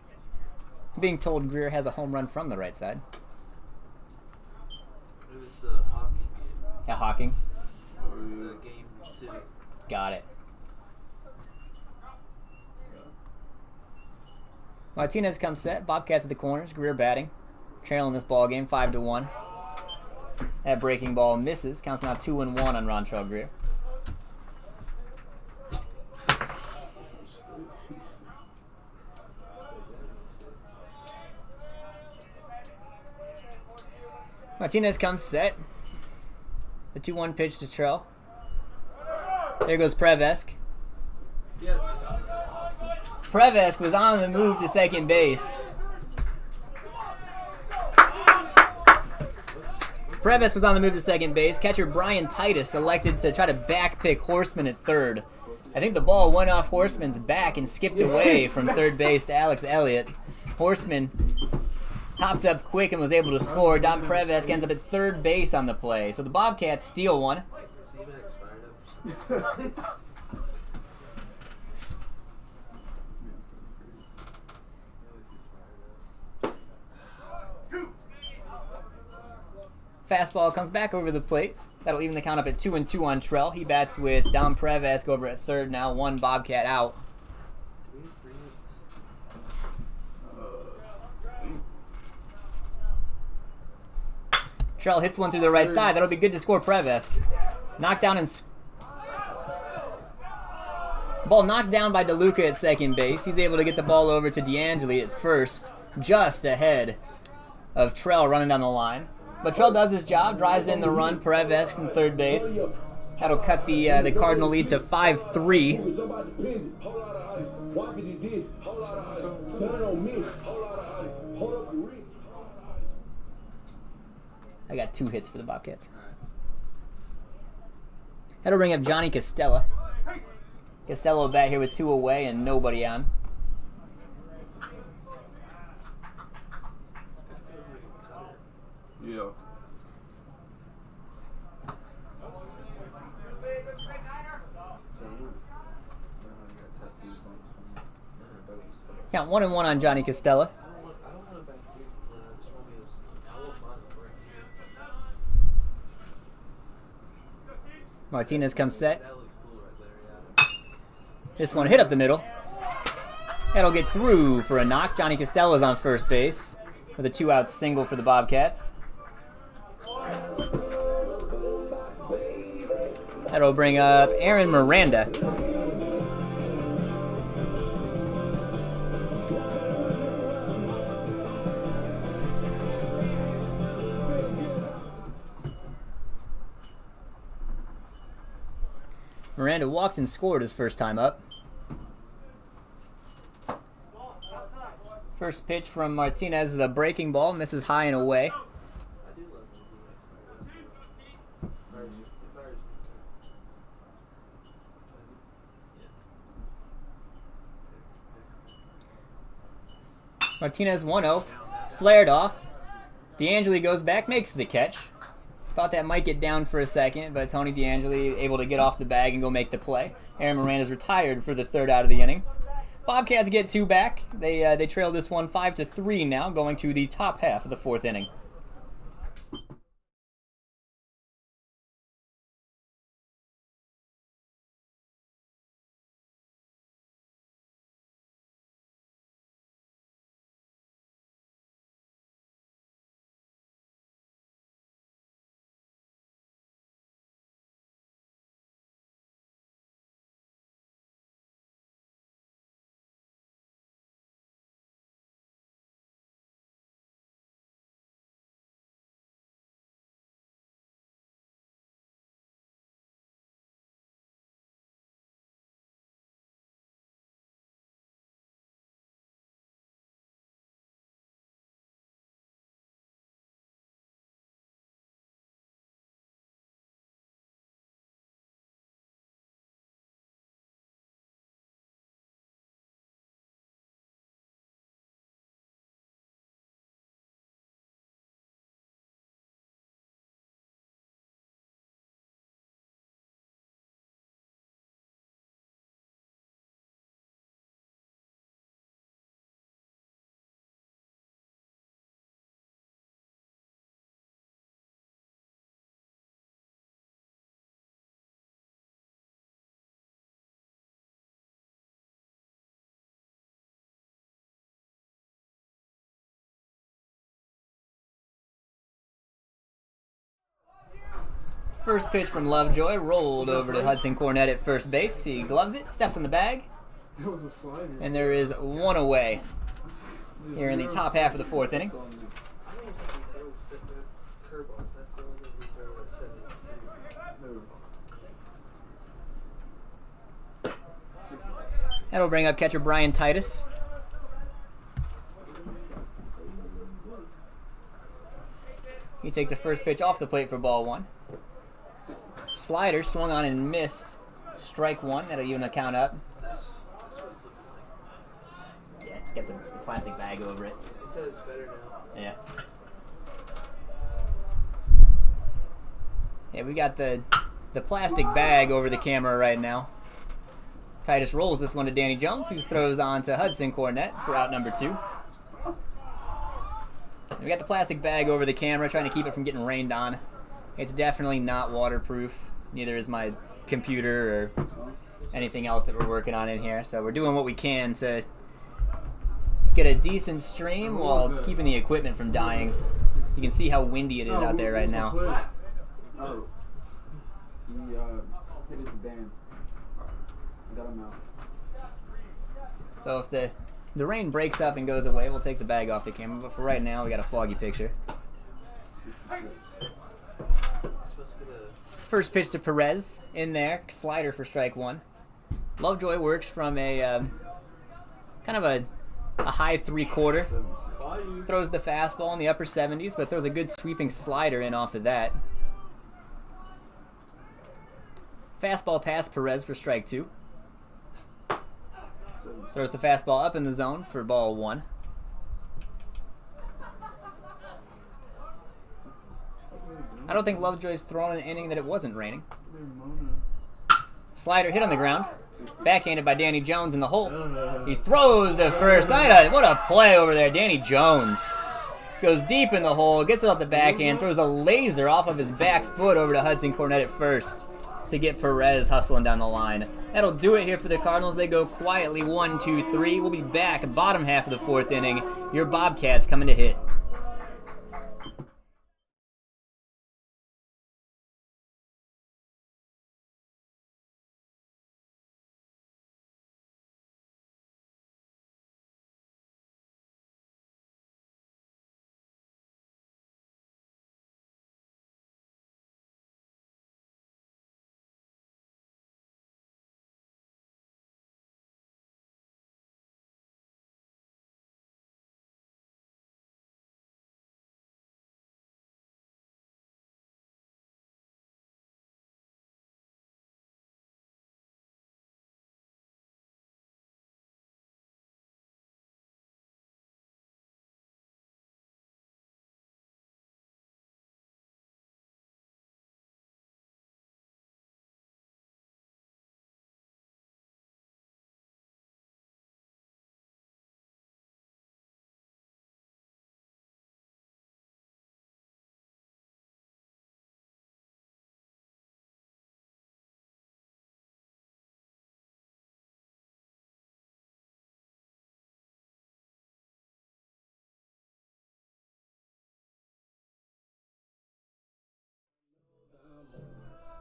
Speaker 1: I'm being told Greer has a home run from the right side.
Speaker 3: It was the Hawking game.
Speaker 1: Yeah, Hawking.
Speaker 3: Or the game 2.
Speaker 1: Got it. Martinez comes set. Bobcats at the corners. Greer batting. Trailing this ball game 5-1. That breaking ball misses. Counts now 2-1 on Rontrell Greer. Martinez comes set. The 2-1 pitch to Trell. There goes Prevesk.
Speaker 3: Yes.
Speaker 1: Prevesk was on the move to second base. Prevesk was on the move to second base. Catcher Brian Titus elected to try to backpick Horseman at third. I think the ball went off Horseman's back and skipped away from third base to Alex Elliott. Horseman hopped up quick and was able to score. Dom Prevesk ends up at third base on the play. So the Bobcats steal one.
Speaker 3: C-Max fired up.
Speaker 1: Fastball comes back over the plate. That'll even the count up at 2-2 on Trell. He bats with Dom Prevesk over at third now. One Bobcat out. Trell hits one through the right side. That'll be good to score Prevesk. Knockdown and ball knocked down by DeLuca at second base. He's able to get the ball over to DeAngeli at first, just ahead of Trell running down the line. But Trell does his job, drives in the run, Perez from third base. That'll cut the Cardinal lead to 5-3. I got 2 hits for the Bobcats. That'll bring up Johnny Castella. Costello back here with 2 away and nobody on.
Speaker 2: Yeah.
Speaker 1: Count 1-1 on Johnny Castella. Martinez comes set. This one hit up the middle. That'll get through for a knock. Johnny Costello is on first base with a 2-out single for the Bobcats. That'll bring up Aaron Miranda. Miranda walked and scored his first time up. First pitch from Martinez is a breaking ball, misses high and away. Martinez 1-0, flared off. DeAngeli goes back, makes the catch. Thought that might get down for a second, but Tony DeAngeli able to get off the bag and go make the play. Aaron Miranda's retired for the 3rd out of the inning. Bobcats get 2 back. They trail this one 5-3 now, going to the top half of the 4th inning. First pitch from Lovejoy, rolled over to Hudson Cornett at first base. He gloves it, steps on the bag,
Speaker 2: That was a slider.
Speaker 1: and there is 1 away here in the top half of the 4th inning. That'll bring up catcher Brian Titus. He takes the first pitch off the plate for ball 1. Slider swung on and missed. Strike 1. That'll even a count up. Yeah, it's got the plastic bag over it.
Speaker 3: He said it's better now.
Speaker 1: Yeah. Yeah, we got the plastic bag over the camera right now. Titus rolls this one to Danny Jones, who throws on to Hudson Cornett for out number 2. We got the plastic bag over the camera, trying to keep it from getting rained on. It's definitely not waterproof. Neither is my computer or anything else that we're working on in here. So we're doing what we can to get a decent stream while keeping the equipment from dying. You can see how windy it is out there right now.
Speaker 2: Oh. He hit it to Dan. Got him out.
Speaker 1: So if the The rain breaks up and goes away. We'll take the bag off the camera, but for right now, we got a foggy picture.
Speaker 3: Supposed to get a
Speaker 1: First pitch to Perez in there. Slider for strike one. Lovejoy works from a kind of a high 3/4. Throws the fastball in the upper 70s, but throws a good sweeping slider in off of that. Fastball past Perez for strike two. Throws the fastball up in the zone for ball one. I don't think Lovejoy's thrown an inning that it wasn't raining. Slider hit on the ground. Backhanded by Danny Jones in the hole. He throws to first. What a play over there. Danny Jones goes deep in the hole, gets it off the backhand, throws a laser off of his back foot over to Hudson Cornette at first to get Perez hustling down the line. That'll do it here for the Cardinals. They go quietly 1-2-3. We'll be back bottom half of the fourth inning. Your Bobcats coming to hit.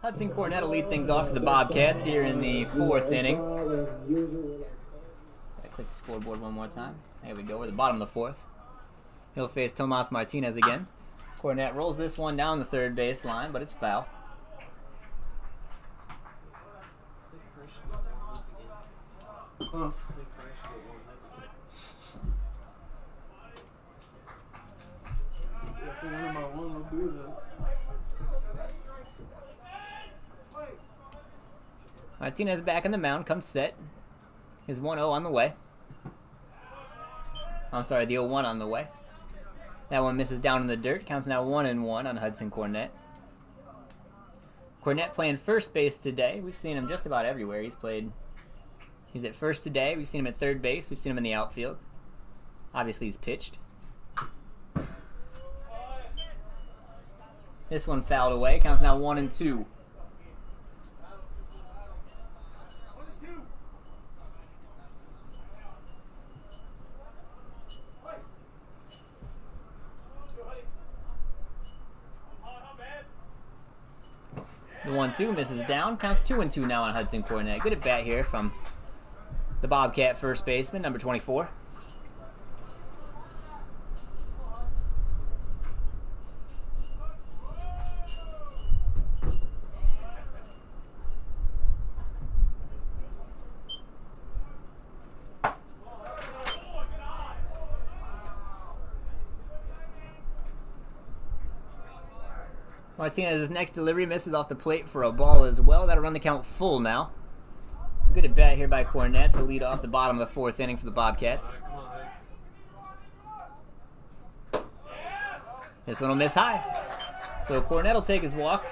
Speaker 1: Hudson Cornette will lead things off for the Bobcats here in the fourth inning. Click the scoreboard one more time. There we go. We're at the bottom of the fourth. He'll face Tomas Martinez again. Cornette rolls this one down the third base line, but it's foul.
Speaker 2: If I win my one, I'll do that.
Speaker 1: Martinez back on the mound, comes set. His 1-0 on the way. I'm sorry, the 0-1 on the way. That one misses down in the dirt. Counts now 1-1 on Hudson Cornette. Cornette playing first base today. We've seen him just about everywhere. He's at first today. We've seen him at third base. We've seen him in the outfield. Obviously, he's pitched. This one fouled away. Counts now 1-2. The 1-2 misses down. Counts 2-2 now on Hudson Cornette. Good at bat here from the Bobcat first baseman, number 24. Martinez's next delivery misses off the plate for a ball as well. That'll run the count full now. Good at bat here by Cornette to lead off the bottom of the fourth inning for the Bobcats. This one will miss high. So Cornette will take his walk.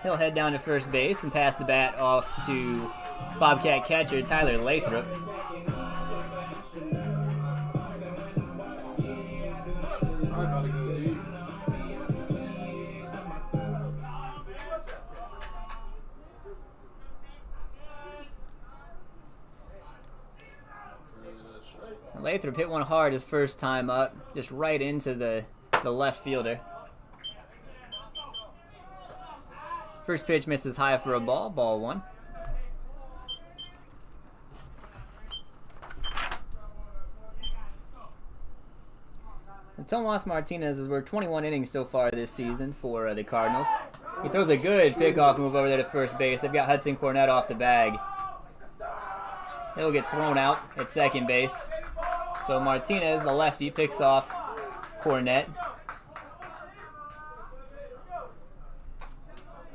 Speaker 1: He'll head down to first base and pass the bat off to Bobcat catcher Tyler Lathrop.
Speaker 2: I gotta go deep.
Speaker 1: Lathrop hit one hard his first time up, just right into the left fielder. First pitch misses high for a ball, ball one. And Tomas Martinez has worked 21 innings so far this season for the Cardinals. He throws a good pickoff move over there to first base. They've got Hudson Cornett off the bag. He'll get thrown out at second base. So Martinez, the lefty, picks off Cornett.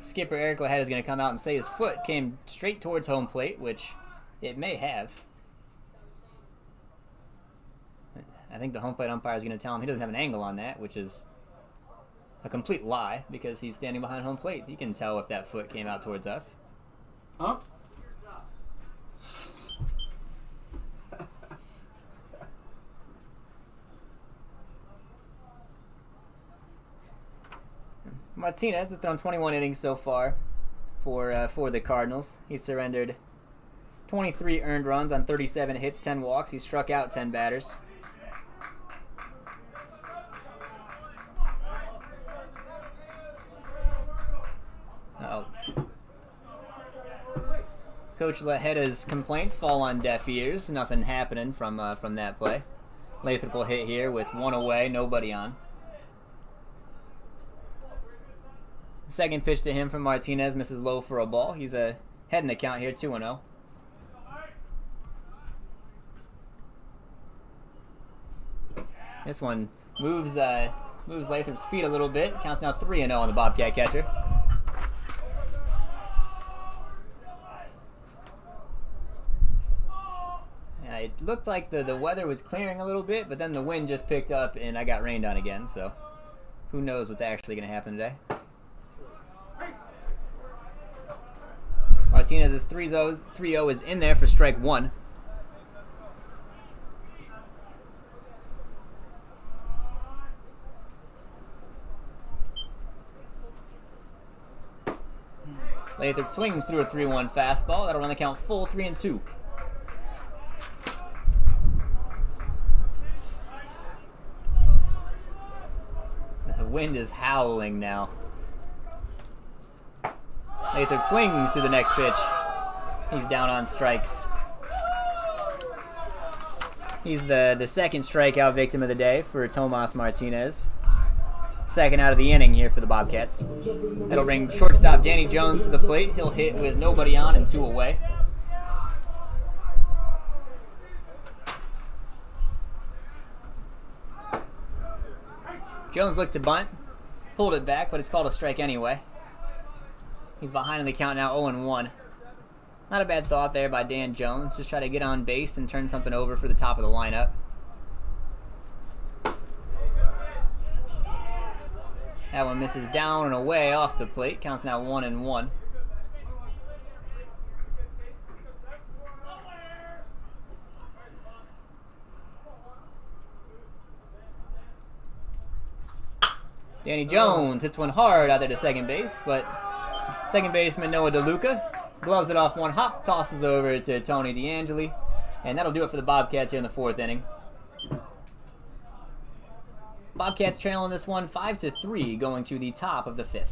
Speaker 1: Skipper Eric Lehette is going to come out and say his foot came straight towards home plate, which it may have. I think the home plate umpire is going to tell him he doesn't have an angle on that, which is a complete lie because he's standing behind home plate. He can tell if that foot came out towards us.
Speaker 2: Huh?
Speaker 1: Martinez has thrown 21 innings so far for the Cardinals. He's surrendered 23 earned runs on 37 hits, 10 walks. He struck out 10 batters. Uh-oh. Coach Lahetta's complaints fall on deaf ears. Nothing happening from that play. Lathrop will hit here with one away, nobody on. Second pitch to him from Martinez misses low for a ball. He's ahead in the count here, 2-0. This one moves Lathrop's feet a little bit. Counts now 3-0 on the Bobcat catcher. It looked like the weather was clearing a little bit, but then the wind just picked up and I got rained on again, so who knows what's actually going to happen today. Martinez's 3-0 is in there for strike one. Lathrop swings through a 3-1 fastball. That'll run the count full 3-2. The wind is howling now. Lathrop swings through the next pitch. He's down on strikes. He's the second strikeout victim of the day for Tomas Martinez. Second out of the inning here for the Bobcats. That'll bring shortstop Danny Jones to the plate. He'll hit with nobody on and 2 away. Jones looked to bunt, pulled it back, but it's called a strike anyway. He's behind in the count now, 0-1. Not a bad thought there by Dan Jones. Just try to get on base and turn something over for the top of the lineup. That one misses down and away off the plate. Counts now 1-1. Danny Jones hits one hard out there to second base, but second baseman Noah DeLuca gloves it off one hop, tosses over to Tony DeAngeli, and that'll do it for the Bobcats here in the 4th inning. Bobcats trailing this one 5-3 going to the top of the 5th.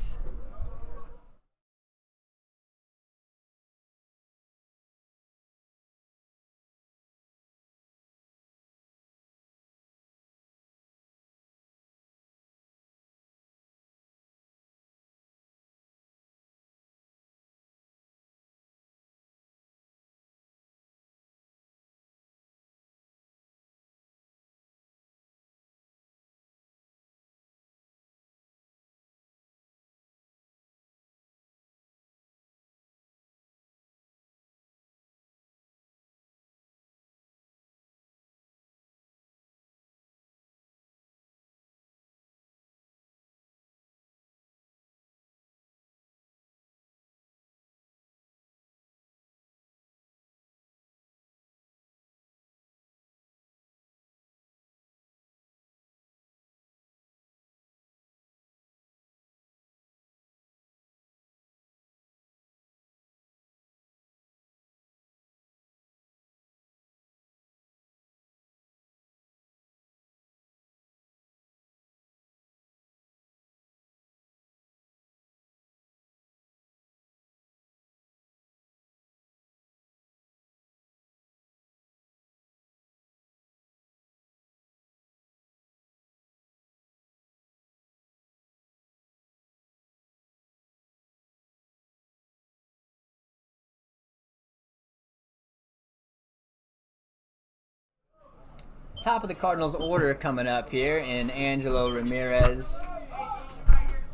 Speaker 1: Top of the Cardinals order coming up here in Angelo Ramirez,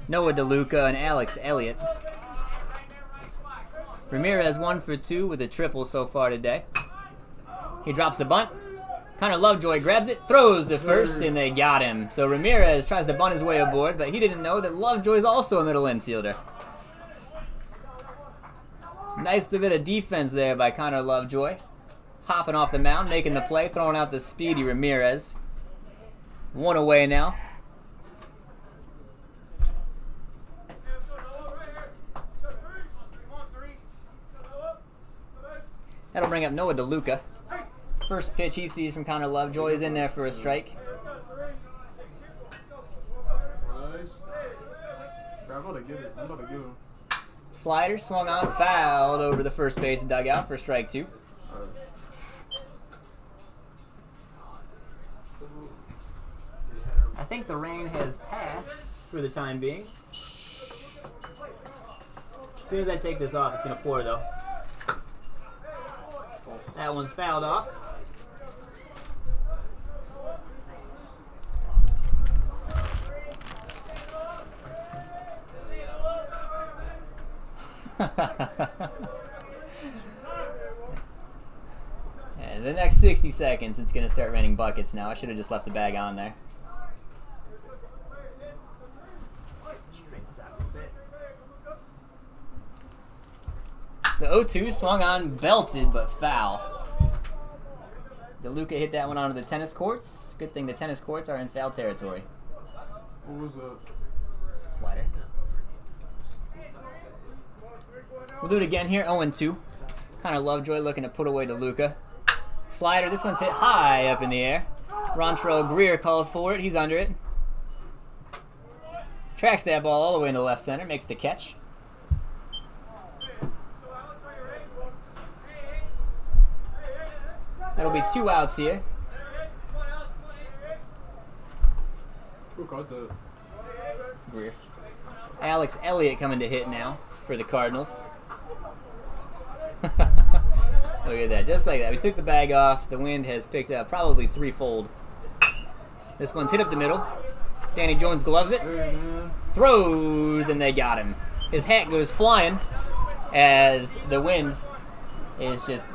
Speaker 1: Noah DeLuca, and Alex Elliott. Ramirez 1 for 2 with a triple so far today. He drops the bunt. Connor Lovejoy grabs it, throws to first, and they got him. So Ramirez tries to bunt his way aboard, but he didn't know that Lovejoy is also a middle infielder. Nice bit of defense there by Connor Lovejoy. Hopping off the mound, making the play, throwing out the speedy Ramirez. 1 away now. That'll bring up Noah DeLuca. First pitch he sees from Connor Lovejoy is in there for a strike.
Speaker 2: Nice. I'm about to get it. I'm about to give him.
Speaker 1: Slider swung on, fouled over the first base dugout for strike 2. I think the rain has passed for the time being. As soon as I take this off, it's going to pour though. That one's fouled off. And the next 60 seconds, it's going to start raining buckets now. I should have just left the bag on there. The 0-2 swung on, belted, but foul. DeLuca hit that one onto the tennis courts. Good thing the tennis courts are in foul territory.
Speaker 2: What was that?
Speaker 1: Slider. We'll do it again here, 0-2. Connor Lovejoy looking to put away DeLuca. Slider, this one's hit high up in the air. Rontrell Greer calls for it, he's under it. Tracks that ball all the way into left center, makes the catch. That'll be 2 outs here.
Speaker 2: Who caught that?
Speaker 1: Greer. Alex Elliott coming to hit now for the Cardinals. Look at that, just like that. We took the bag off. The wind has picked up probably threefold. This one's hit up the middle. Danny Jones gloves it. Throws, and they got him. His hat goes flying as the wind is just...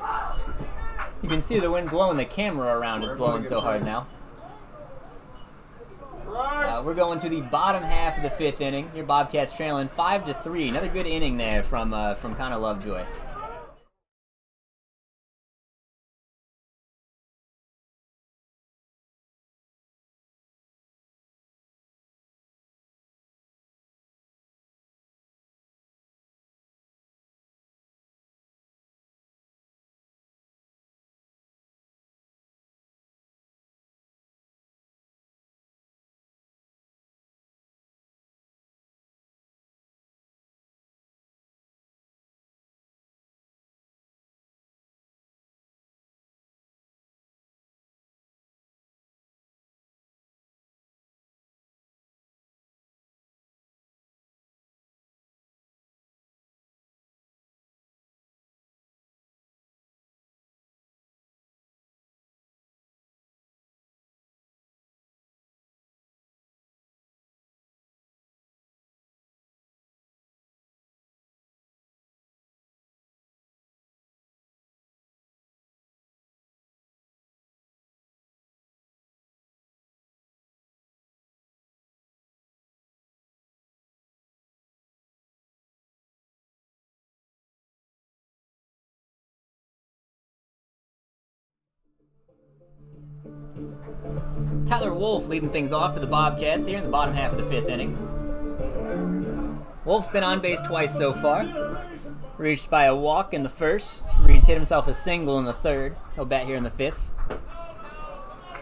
Speaker 1: You can see the wind blowing the camera around. It's blowing so hard now. We're going to the bottom half of the 5th inning. Your Bobcats trailing 5-3. Another good inning there from Connor Lovejoy. Tyler Wolf leading things off for the Bobcats here in the bottom half of the 5th inning. Wolf's been on base twice so far. Reached by a walk in the first. Reached hit himself a single in the third. He'll bat here in the 5th.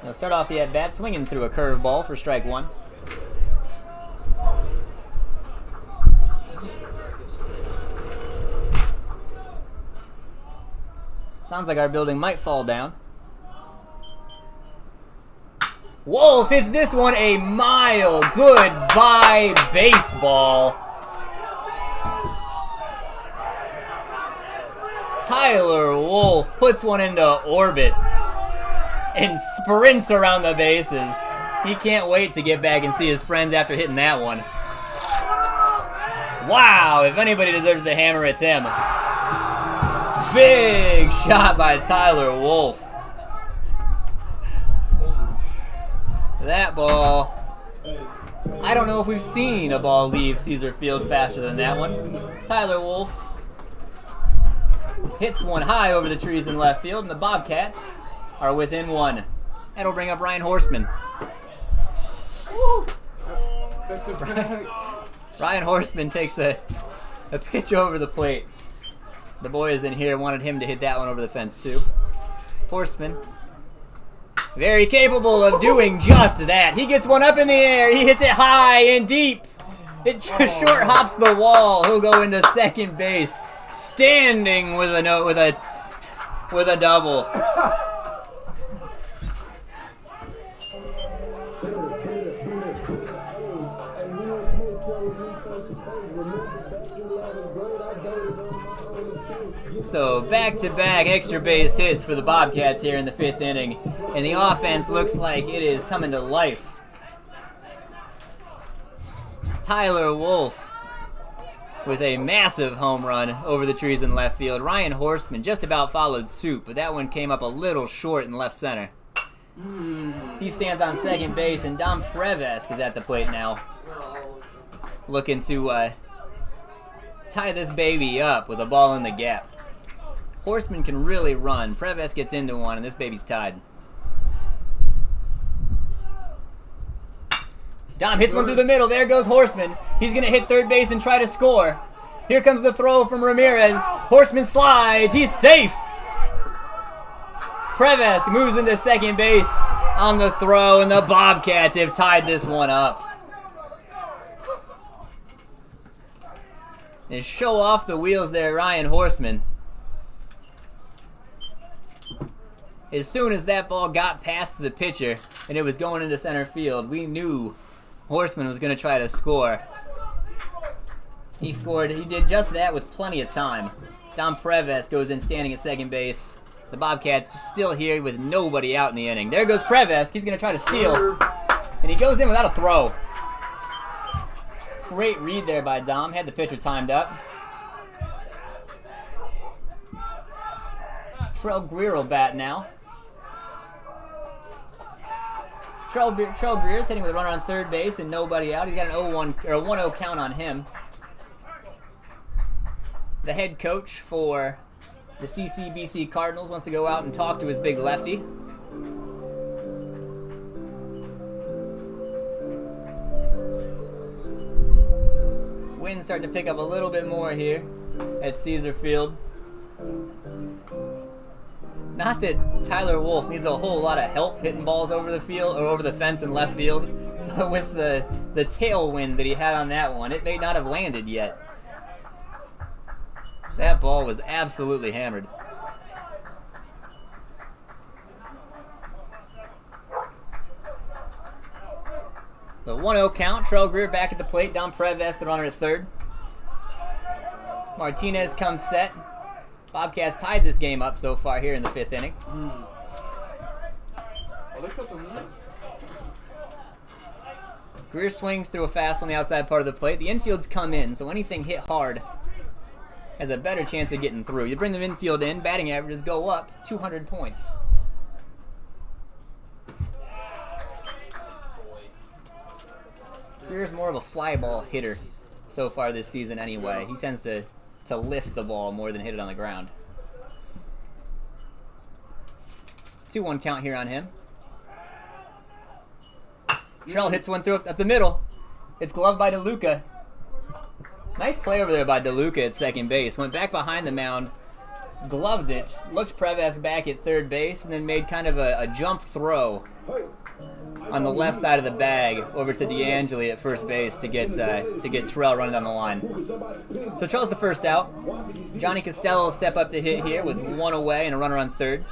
Speaker 1: He'll start off the at-bat swinging through a curveball for strike 1. Sounds like our building might fall down. Wolf hits this one a mile. Goodbye, baseball. Tyler Wolf puts one into orbit. and sprints around the bases. He can't wait to get back and see his friends after hitting that one. Wow, if anybody deserves the hammer, it's him. Big shot by Tyler Wolf. That ball, I don't know if we've seen a ball leave Caesar Field faster than that one. Tyler Wolf hits one high over the trees in left field, and the Bobcats are within one. That'll bring up Ryan Horseman. Ryan Horseman takes a pitch over the plate. The boys in here wanted him to hit that one over the fence too. Horseman, very capable of doing just that. He gets one up in the air. He hits it high and deep. It just short hops the wall. He'll go into second base, standing with a double. So back-to-back extra base hits for the Bobcats here in the 5th inning, and the offense looks like it is coming to life. Tyler Wolf with a massive home run over the trees in left field. Ryan Horseman just about followed suit, but that one came up a little short in left center. He stands on second base, and Dom Prevesk is at the plate now, looking to tie this baby up with a ball in the gap. Horseman can really run. Prevesk gets into one, and this baby's tied. Dom hits one through the middle. There goes Horseman. He's going to hit third base and try to score. Here comes the throw from Ramirez. Horseman slides. He's safe. Prevesk moves into second base on the throw, and the Bobcats have tied this one up. They show off the wheels there, Ryan Horseman. As soon as that ball got past the pitcher and it was going into center field, we knew Horseman was going to try to score. He scored. He did just that with plenty of time. Dom Prevesk goes in standing at second base. The Bobcats still here with nobody out in the inning. There goes Prevesk. He's going to try to steal. And he goes in without a throw. Great read there by Dom. Had the pitcher timed up. Trell Greer will bat now. Trell Greer's hitting with a runner on third base and nobody out. He's got an 0-1 or a 1-0 count on him. The head coach for the CCBC Cardinals wants to go out and talk to his big lefty. Wind's starting to pick up a little bit more here at Caesar Field. Not that Tyler Wolf needs a whole lot of help hitting balls over the field or over the fence in left field, but with the tailwind that he had on that one, it may not have landed yet. That ball was absolutely hammered. The 1-0 count. Trell Greer back at the plate. Dom Prevesk, the runner at third. Martinez comes set. Bobcats tied this game up so far here in the 5th inning. Greer swings through a fastball on the outside part of the plate. The infield's come in, so anything hit hard has a better chance of getting through. You bring the infield in, batting averages go up 200 points. Greer's more of a fly ball hitter so far this season anyway. He tends to lift the ball more than hit it on the ground. 2-1 count here on him. Trell hits one through up the middle. It's gloved by DeLuca. Nice play over there by DeLuca at second base. Went back behind the mound, gloved it, looked Prevesk back at third base, and then made kind of a jump throw on the left side of the bag over to DeAngeli at first base to get Trell running down the line. So Trell's the first out. Johnny Costello will step up to hit here with one away and a runner on third.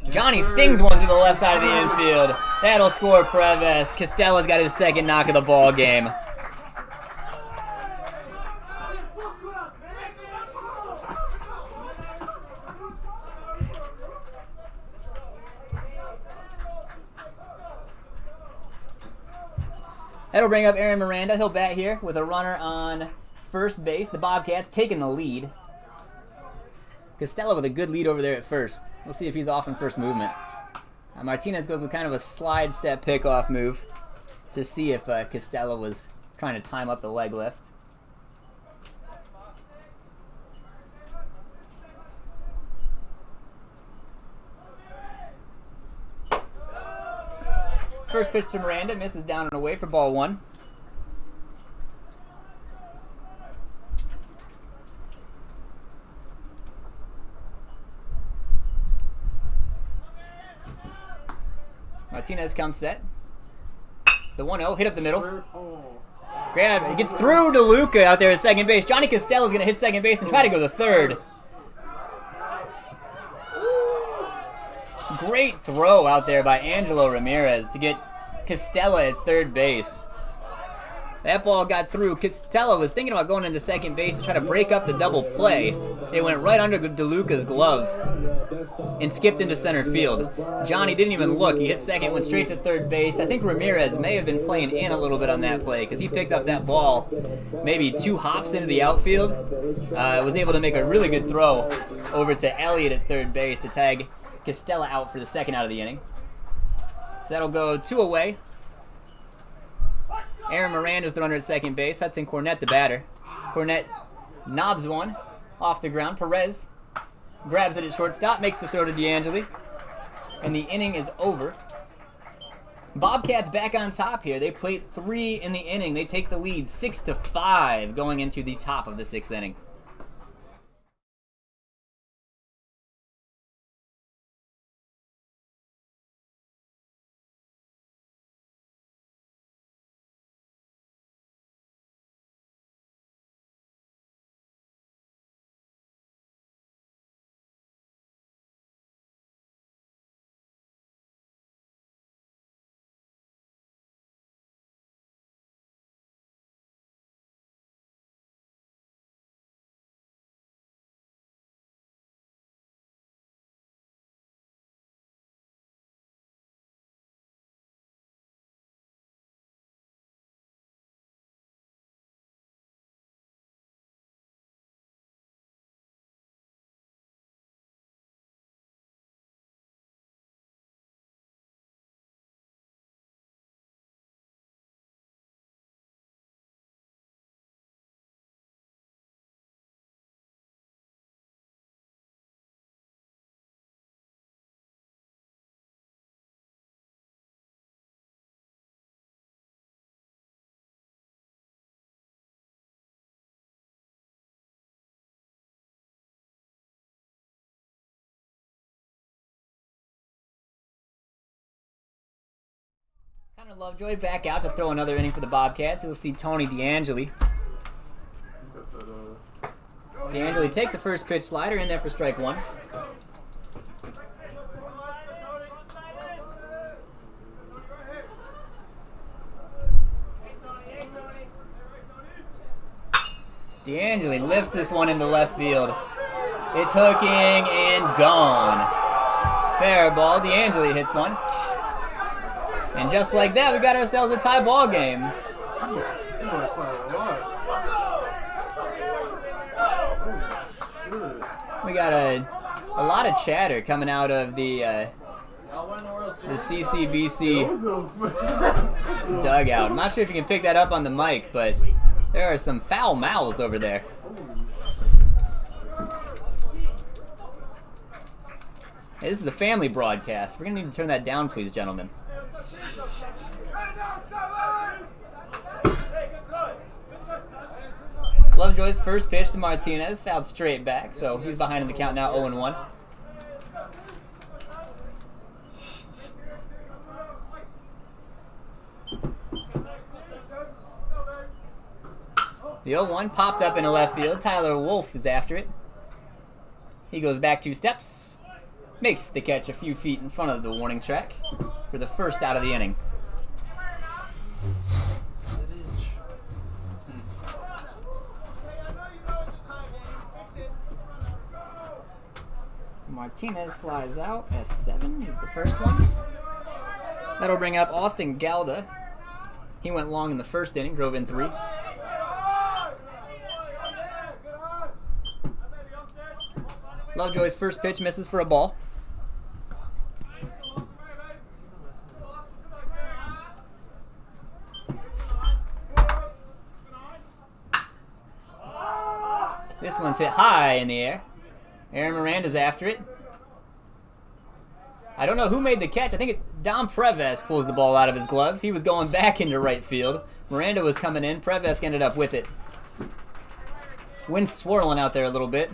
Speaker 1: Johnny stings one through the left side of the infield. That'll score Prevesk. Costello's got his second knock of the ball game. That'll bring up Aaron Miranda. He'll bat here with a runner on first base. The Bobcats taking the lead. Costello with a good lead over there at first. We'll see if he's off in first movement. Martinez goes with kind of a slide step pickoff move to see if Costello was trying to time up the leg lift. First pitch to Miranda, misses down and away for ball 1. Martinez comes set. The 1-0, hit up the middle. Grab, it gets through to Luca out there at second base. Johnny Costello is going to hit second base and try to go to third. Great throw out there by Angelo Ramirez to get Costello at third base. That ball got through. Costello was thinking about going into second base to try to break up the double play. It went right under DeLuca's glove and skipped into center field. Johnny didn't even look. He hit second, went straight to third base. I think Ramirez may have been playing in a little bit on that play because he picked up that ball maybe 2 hops into the outfield. Was able to make a really good throw over to Elliott at third base to tag Costello out for the second out of the inning. So that'll go 2 away. Aaron Miranda's the runner at second base. Hudson Cornett the batter. Cornett knobs one off the ground. Perez grabs it at shortstop, makes the throw to DeAngeli, and the inning is over. Bobcats back on top here. They plate 3 in the inning. They take the lead 6-5 going into the top of the 6th inning. Connor Lovejoy back out to throw another inning for the Bobcats. You'll see Tony DeAngeli. DeAngeli takes a first pitch slider in there for strike 1. DeAngeli lifts this one into left field. It's hooking and gone. Fair ball. DeAngeli hits one. And just like that, we got ourselves a tie ball game. We got a lot of chatter coming out of the CCBC dugout. I'm not sure if you can pick that up on the mic, but there are some foul mouths over there. Hey, this is a family broadcast. We're going to need to turn that down, please, gentlemen. Lovejoy's first pitch to Martinez, fouled straight back, so he's behind in the count now, 0-1. The 0-1 popped up into left field. Tyler Wolf is after it. He goes back 2 steps, makes the catch a few feet in front of the warning track for the first out of the inning. Martinez flies out, F7, he's the first one. That'll bring up Austin Galda. He went long in the first inning, drove in 3. Lovejoy's first pitch misses for a ball. This one's hit high in the air. Aaron Miranda's after it. I don't know who made the catch. I think Dom Preves pulls the ball out of his glove. He was going back into right field. Miranda was coming in. Preves ended up with it. Wind swirling out there a little bit.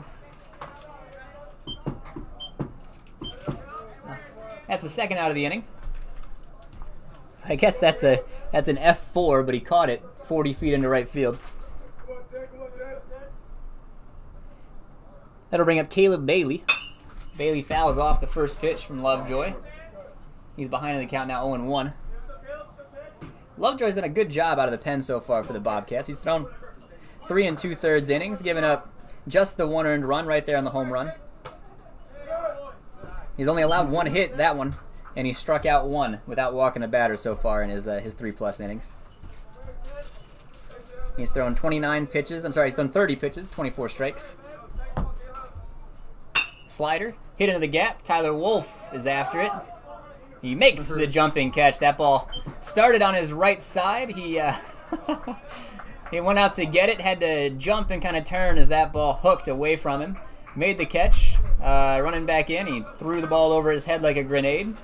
Speaker 1: That's the second out of the inning. I guess that's an F4, but he caught it 40 feet into right field. That'll bring up Caleb Bailey. Bailey fouls off the first pitch from Lovejoy. He's behind in the count now, 0-1. Lovejoy's done a good job out of the pen so far for the Bobcats. He's thrown 3 2/3 innings, giving up just the 1 earned run right there on the home run. He's only allowed 1 hit, that one, and he struck out 1 without walking a batter so far in his 3+ innings. He's thrown 29 pitches. I'm sorry, he's thrown 30 pitches, 24 strikes. Slider, hit into the gap. Tyler Wolf is after it. He makes the jumping catch. That ball started on his right side. He he went out to get it, had to jump and kind of turn as that ball hooked away from him. Made the catch, running back in. He threw the ball over his head like a grenade.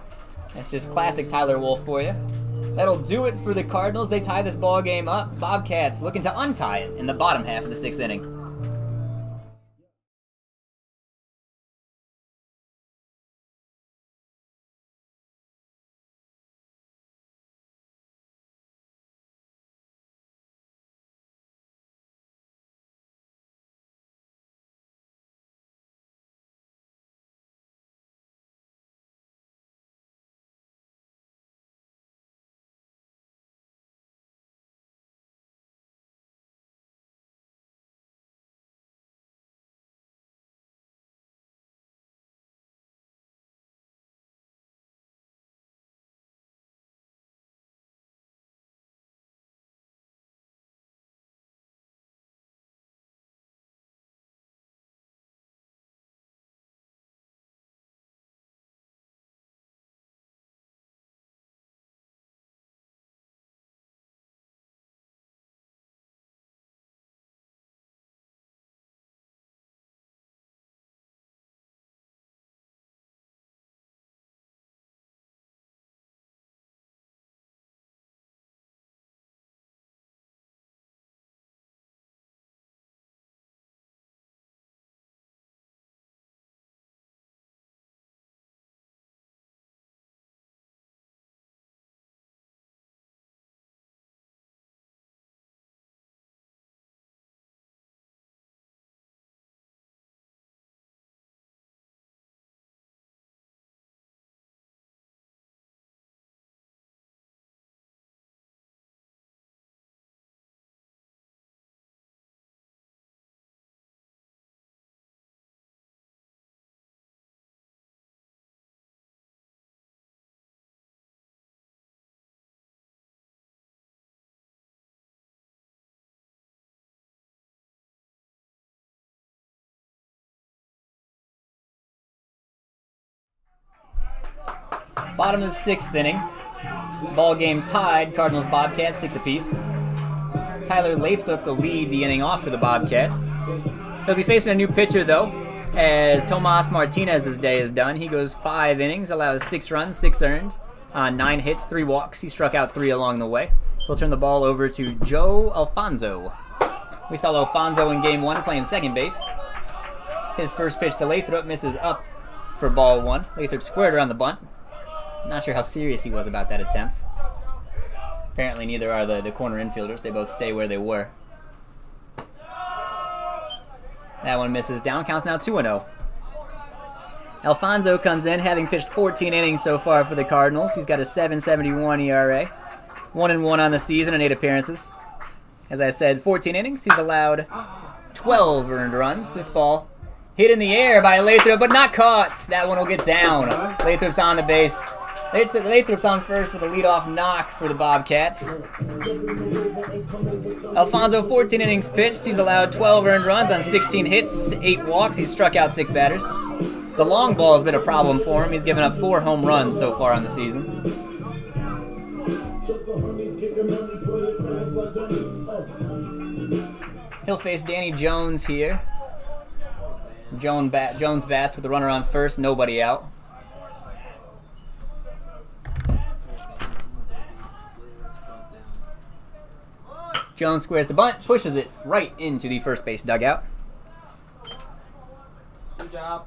Speaker 1: That's just classic Tyler Wolf for you. That'll do it for the Cardinals. They tie this ball game up. Bobcats looking to untie it in the bottom half of the 6th inning. Bottom of the 6th inning. Ball game tied. Cardinals Bobcats 6 apiece. Tyler Lathrop will lead the inning off for the Bobcats. He'll be facing a new pitcher though, as Tomas Martinez's day is done. He goes 5 innings, allows 6 runs, 6 earned, 9 hits, 3 walks. He struck out 3 along the way. He'll turn the ball over to Joe Alfonso. We saw Alfonso in game 1 playing second base. His first pitch to Lathrop misses up for ball 1. Lathrop squared around the bunt. Not sure how serious he was about that attempt. Apparently neither are the corner infielders. They both stay where they were. That one misses down. Counts now 2-0. Alfonso comes in having pitched 14 innings so far for the Cardinals. He's got a 7.71 ERA. 1-1 on the season and 8 appearances. As I said, 14 innings. He's allowed 12 earned runs. This ball hit in the air by Lathrop, but not caught. That one will get down. Lathrop's on the base. Lathrop's on first with a leadoff knock for the Bobcats. Alfonso, 14 innings pitched. He's allowed 12 earned runs on 16 hits, 8 walks. He's struck out 6 batters. The long ball has been a problem for him. He's given up 4 home runs so far on the season. He'll face Danny Jones here. Jones bats with the runner on first, nobody out. Jones squares the bunt, pushes it right into the first base dugout.
Speaker 3: Good job.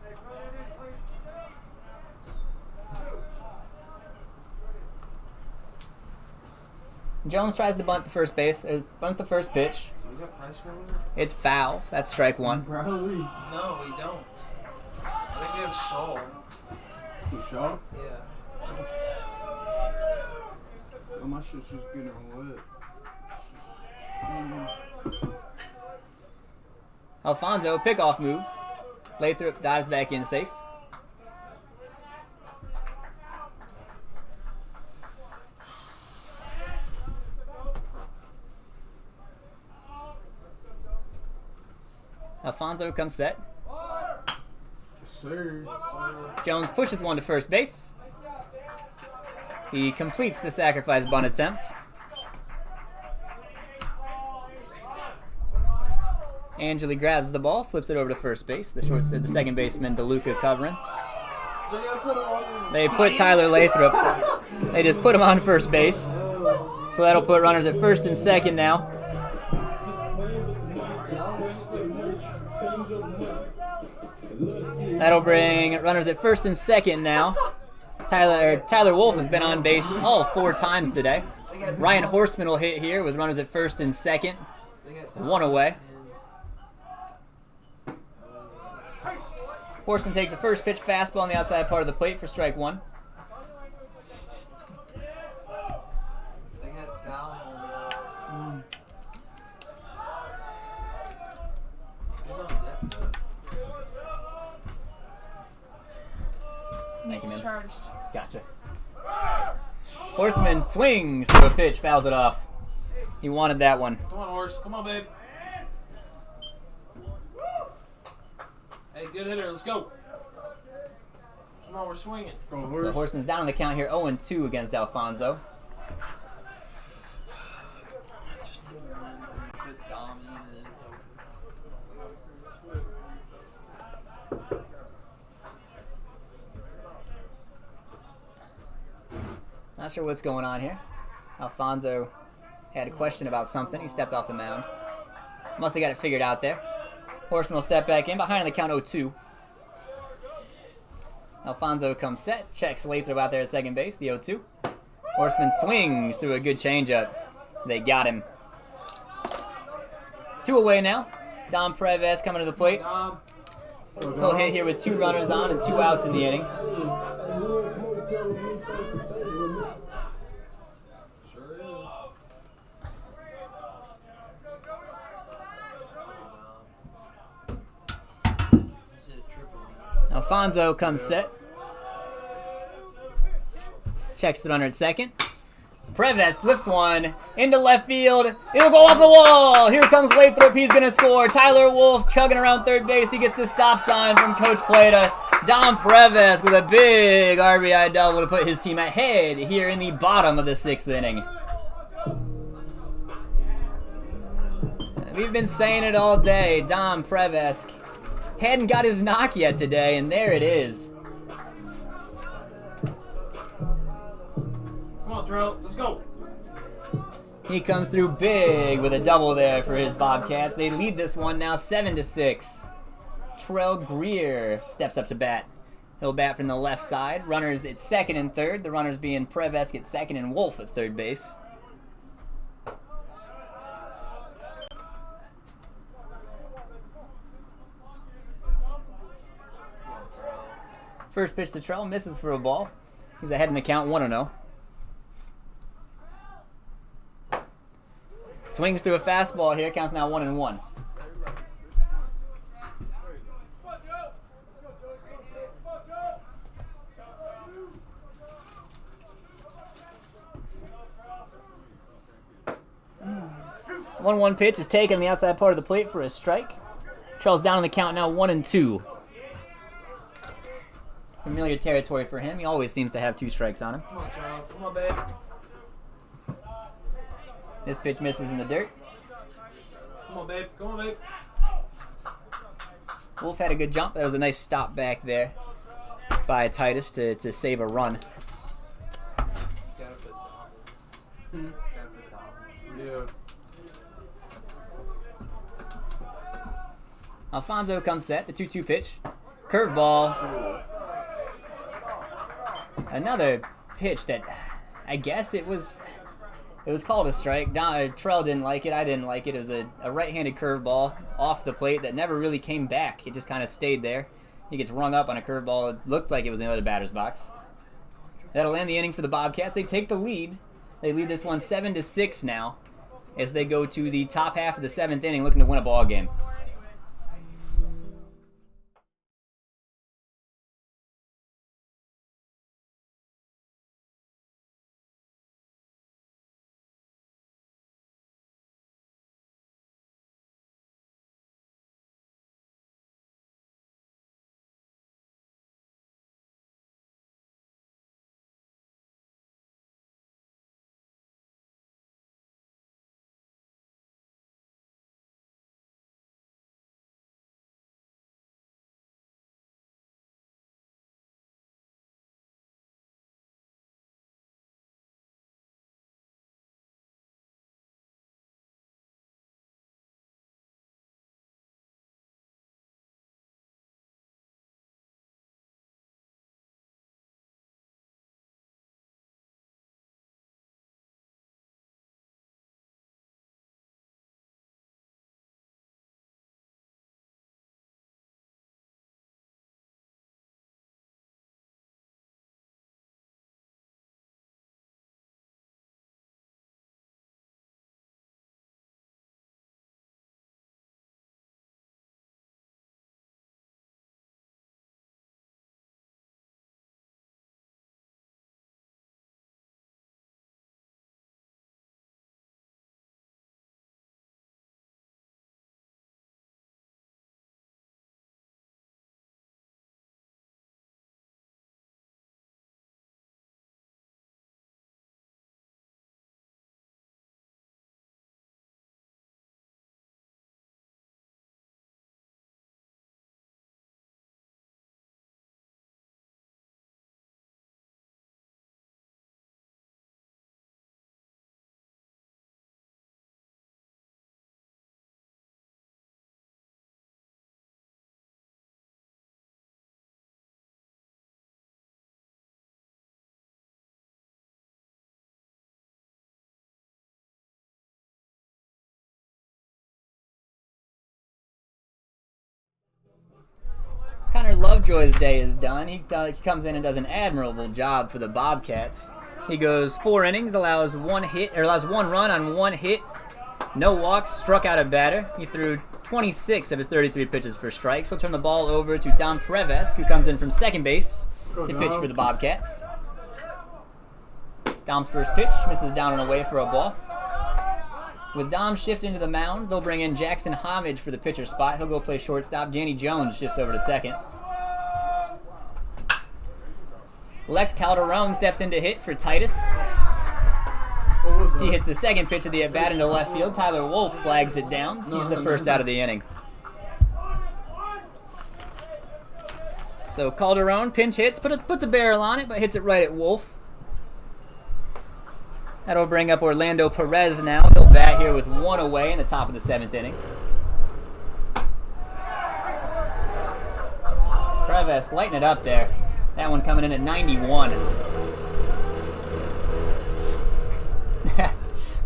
Speaker 1: Jones tries to bunt the first base, or bunt the first pitch.
Speaker 3: We got price for him?
Speaker 1: It's foul. That's strike 1.
Speaker 2: Probably.
Speaker 3: No, we don't. I think we have Shaw.
Speaker 2: You sure?
Speaker 3: Yeah.
Speaker 2: Oh, my shit's just getting wet.
Speaker 1: Alfonso, pickoff move. Lathrop dives back in safe. Alfonso comes set.
Speaker 2: Yes, sir.
Speaker 1: Jones pushes one to first base. He completes the sacrifice bunt attempt. Angeli grabs the ball, flips it over to first base. The second baseman, DeLuca, covering. They put Tyler Lathrop. They just put him on first base. So that'll put runners at first and second now. That'll bring runners at first and second now. Tyler Wolf has been on base all 4 times today. Ryan Horseman will hit here with runners at first and second. 1 away. Horseman takes the first pitch fastball on the outside part of the plate for strike 1.
Speaker 3: They got down. He's on deck, though.
Speaker 1: Thank you, man.
Speaker 4: Charged.
Speaker 1: Gotcha. Horseman swings to a pitch, fouls it off. He wanted that one.
Speaker 3: Come on, horse. Come on, babe. Hey, good hitter. Let's go. Come on, we're swinging.
Speaker 2: Go,
Speaker 1: The
Speaker 2: horse.
Speaker 1: Horseman's down on the count here, 0-2 against Alfonso.
Speaker 3: Just put Dom in and it's over.
Speaker 1: Not sure what's going on here. Alfonso had a question about something. He stepped off the mound. Must have got it figured out there. Horseman will step back in, behind on the count 0-2. Alfonso comes set, checks Lathrop out there at second base, the 0-2. Horseman swings through a good changeup. They got him. 2 away now. Dom Preves coming to the plate. He'll hit here with 2 runners on and 2 outs in the inning. Alfonso comes set. Checks the runner at second. Preves lifts one into left field. It'll go off the wall. Here comes Lathrop. He's going to score. Tyler Wolf chugging around third base. He gets the stop sign from Coach Plata. Dom Preves with a big RBI double to put his team ahead here in the bottom of the 6th inning. We've been saying it all day. Dom Preves hadn't got his knock yet today, and there it is.
Speaker 3: Come on, Terrell. Let's go.
Speaker 1: He comes through big with a double there for his Bobcats. They lead this one now 7-6. Trell Greer steps up to bat. He'll bat from the left side. Runners at second and third. The runners being Preves at second and Wolf at third base. First pitch to Trell, misses for a ball. He's ahead in the count, 1-0. Swings through a fastball here, counts now 1-1. 1-1 pitch is taken on the outside part of the plate for a strike. Charles down on the count now, 1-2. Familiar territory for him. He always seems to have 2 strikes on him.
Speaker 3: Come on, Charles. Come on, babe.
Speaker 1: This pitch misses in the dirt.
Speaker 3: Come on, babe. Come on, babe.
Speaker 1: Wolf had a good jump. That was a nice stop back there by Titus to save a run.
Speaker 3: Gotta put
Speaker 2: Hmm.
Speaker 3: Gotta put
Speaker 2: Yeah.
Speaker 1: Alfonso comes set. The 2-2 pitch. Curveball.
Speaker 2: Sure.
Speaker 1: Another pitch that I guess it was called a strike. Trell didn't like it. I didn't like it. It was a right-handed curveball off the plate that never really came back. It just kind of stayed there. He gets rung up on a curveball. It looked like it was in the other batter's box. That'll end the inning for the Bobcats. They take the lead. They lead this one 7-6 now as they go to the top half of the 7th inning looking to win a ball game. Connor Lovejoy's day is done. He comes in and does an admirable job for the Bobcats. He goes 4 innings, allows 1 run on 1 hit, no walks, struck out a batter. He threw 26 of his 33 pitches for strikes. He'll turn the ball over to Dom Prevesk, who comes in from second base to pitch for the Bobcats. Dom's first pitch misses down and away for a ball. With Dom shifting to the mound, they'll bring in Jackson Homage for the pitcher spot. He'll go play shortstop. Danny Jones shifts over to second. Lex Calderon steps in to hit for Titus. He hits the second pitch of the at-bat into left field. Tyler Wolf flags it down. He's the first out of the inning. So Calderon pinch hits, puts a barrel on it, but hits it right at Wolf. That'll bring up Orlando Perez now. He'll bat here with 1 away in the top of the 7th inning. Prevesk lighting it up there. That one coming in at 91.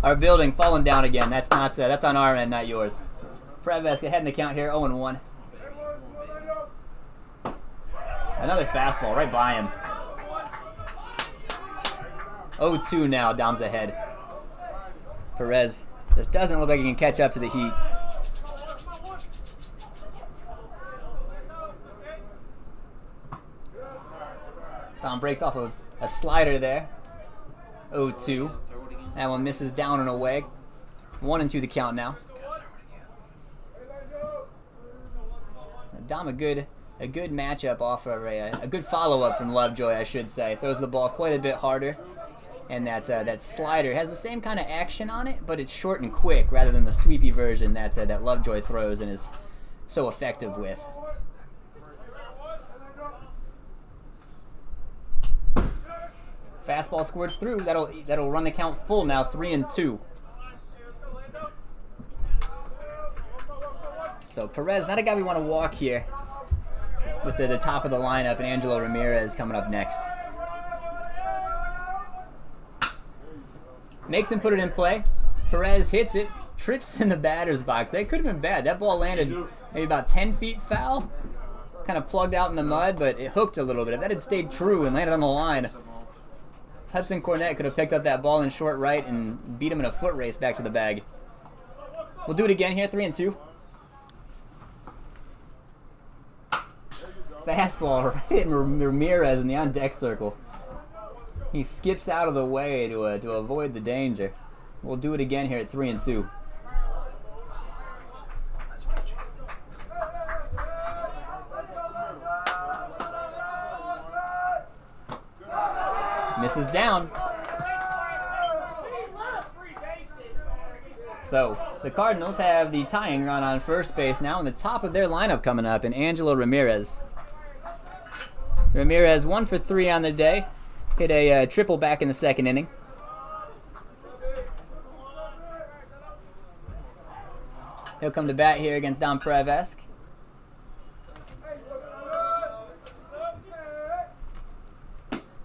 Speaker 1: Our building falling down again. That's on our end, not yours. Prevesk ahead in the count here, 0-1. Another fastball right by him. 0-2 now, Dom's ahead. Perez just doesn't look like he can catch up to the heat. Dom breaks off a slider there. 0-2. That one misses down and away. 1-2 the count now. Dom, a good matchup off of a good follow-up from Lovejoy, I should say. Throws the ball quite a bit harder, and that slider has the same kind of action on it, but it's short and quick rather than the sweepy version that Lovejoy throws and is so effective with. Fastball squirts through. That'll run the count full now, 3-2. So Perez, not a guy we want to walk here with the top of the lineup, and Angelo Ramirez coming up next. Makes him put it in play. Perez hits it, trips in the batter's box. That could have been bad. That ball landed maybe about 10 feet foul. Kind of plugged out in the mud, but it hooked a little bit. If that had stayed true and landed on the line, Hudson Cornett could have picked up that ball in short right and beat him in a foot race back to the bag. We'll do it again here, 3-2. Fastball right at Ramirez in the on-deck circle. He skips out of the way to avoid the danger. We'll do it again here at 3-2. Misses down. So the Cardinals have the tying run on first base now, and the top of their lineup coming up, and Angelo Ramirez. Ramirez 1 for 3 on the day. Hit a triple back in the second inning. He'll come to bat here against Dom Prevesk.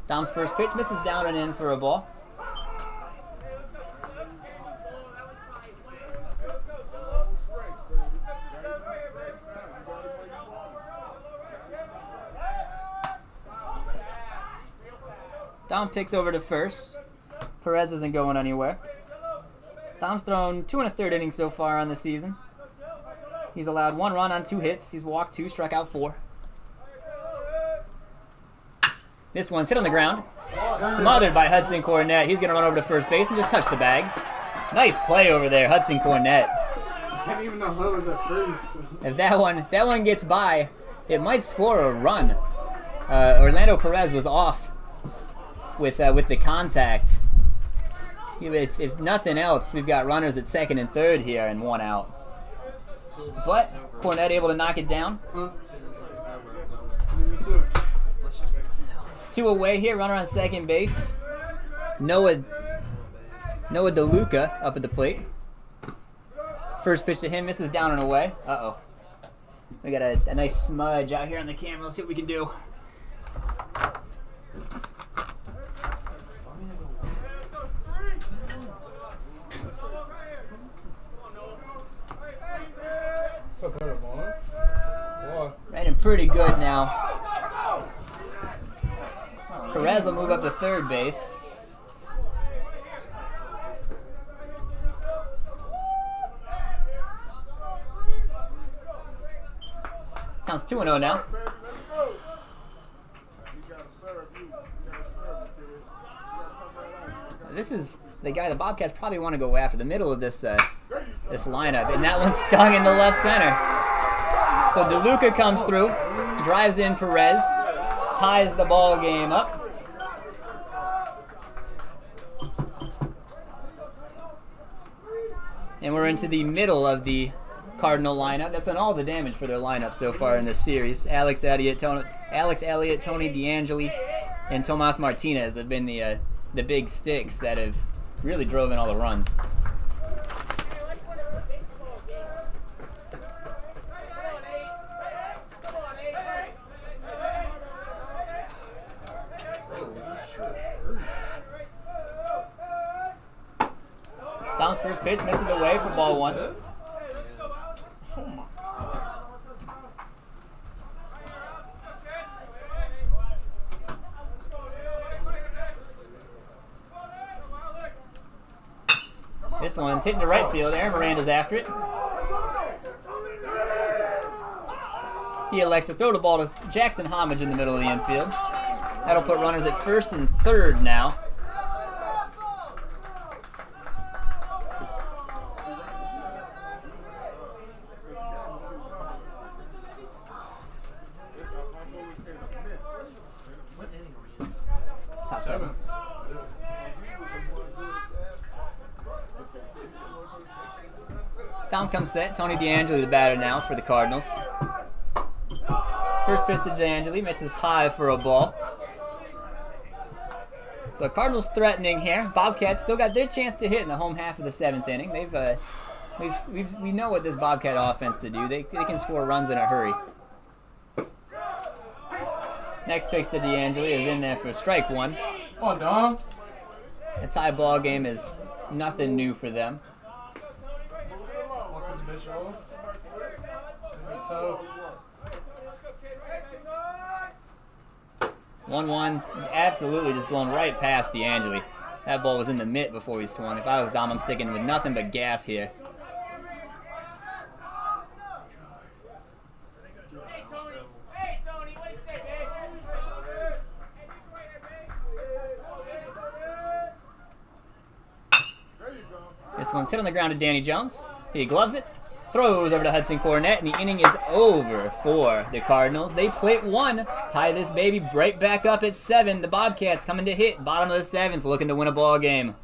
Speaker 1: Dom's first pitch misses down and in for a ball. Dom picks over to first. Perez isn't going anywhere. Dom's thrown 2 1/3 innings so far on the season. He's allowed 1 run on 2 hits. He's walked 2, struck out 4. This one's hit on the ground. Smothered by Hudson Cornett. He's going to run over to first base and just touch the bag. Nice play over there, Hudson Cornett.
Speaker 2: I didn't even know who was at first.
Speaker 1: If that one gets by, it might score a run. Orlando Perez was off with the contact. If nothing else, we've got runners at second and third here and 1 out. But Cornett able to knock it down. 2 away here, runner on second base. Noah DeLuca up at the plate. First pitch to him, misses down and away. Uh-oh. We got a nice smudge out here on the camera. Let's see what we can do. Riding pretty good now. Perez will move up to third base. Counts 2-0 now. This is the guy the Bobcats probably want to go after, the middle of this lineup, and that one stung into left center. So DeLuca comes through, drives in Perez, ties the ball game up. And we're into the middle of the Cardinal lineup. That's done all the damage for their lineup so far in this series. Alex Elliott, Tony DeAngeli, and Tomas Martinez have been the big sticks that have really drove in all the runs. Dom's first pitch misses away for ball 1. This one's hitting to right field. Aaron Miranda's after it. He elects to throw the ball to Jackson Homage in the middle of the infield. That'll put runners at first and third now. Down comes set. Tony DeAngeli the batter now for the Cardinals. First pitch to DeAngeli, misses high for a ball. So Cardinals threatening here. Bobcats still got their chance to hit in the home half of the 7th inning. We know what this Bobcat offense to do. They can score runs in a hurry. Next pitch to DeAngeli is in there for strike 1.
Speaker 2: Oh, Dom.
Speaker 1: A tie ball game is nothing new for them. 1-1, absolutely just blown right past DeAngeli. That ball was in the mitt before he swung. If I was Dom, I'm sticking with nothing but gas here. This one's hit on the ground to Danny Jones. He gloves it, throws over to Hudson Cornett, and the inning is over for the Cardinals. They plate 1, tie this baby right back up at 7. The Bobcats coming to hit, bottom of the 7th, looking to win a ball game.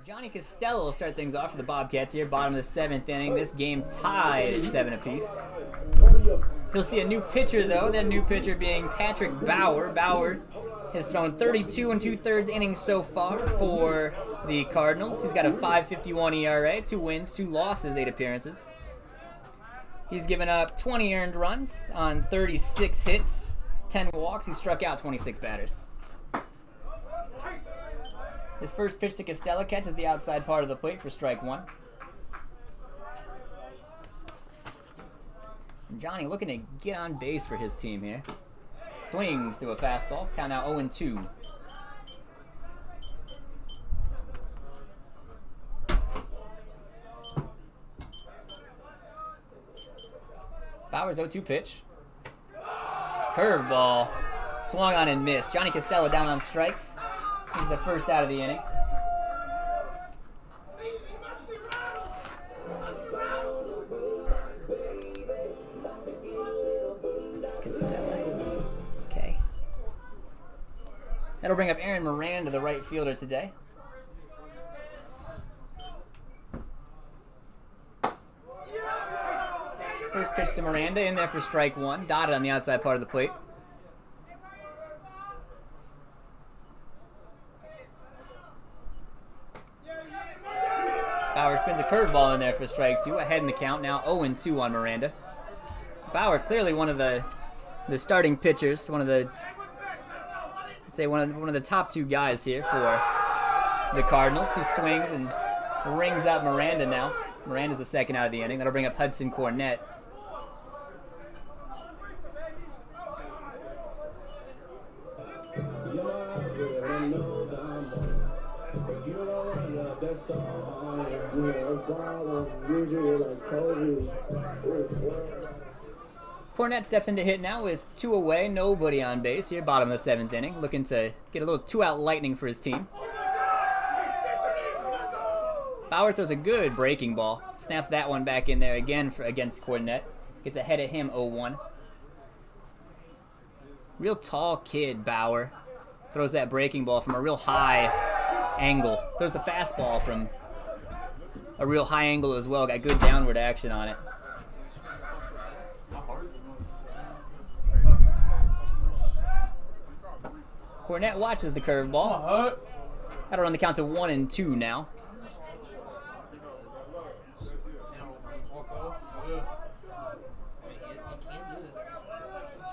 Speaker 1: Johnny Costello will start things off for the Bobcats here, bottom of the 7th inning. This game tied at 7 apiece. He'll see a new pitcher, though. That new pitcher being Patrick Bauer. Bauer has thrown 32 2/3 innings so far for the Cardinals. He's got a 5.51 ERA, 2 wins, 2 losses, 8 appearances. He's given up 20 earned runs on 36 hits, 10 walks. He struck out 26 batters. His first pitch to Costello catches the outside part of the plate for strike 1. And Johnny looking to get on base for his team here. Swings through a fastball. Count now 0-2. Bauer's 0-2 pitch. Curveball. Swung on and missed. Johnny Costello down on strikes. He's the first out of the inning. Costello. Okay. That'll bring up Aaron Miranda, the right fielder today. First pitch to Miranda, in there for strike 1. Dotted on the outside part of the plate. Bauer spins a curveball in there for strike 2. Ahead in the count now, 0-2 on Miranda. Bauer clearly one of the starting pitchers, one of the top 2 guys here for the Cardinals. He swings and rings out Miranda now. Miranda's the second out of the inning. That'll bring up Hudson Cornett. Cornette steps into hit now with 2 away, nobody on base here, bottom of the 7th inning, looking to get a little 2-out lightning for his team. Bauer throws a good breaking ball, snaps that one back in there again against Cornette. Gets ahead of him 0-1. Real tall kid, Bauer. Throws that breaking ball from a real high angle. Throws the fastball from a real high angle as well. Got good downward action on it. Cornette watches the curveball. That'll run the count to 1-2 now.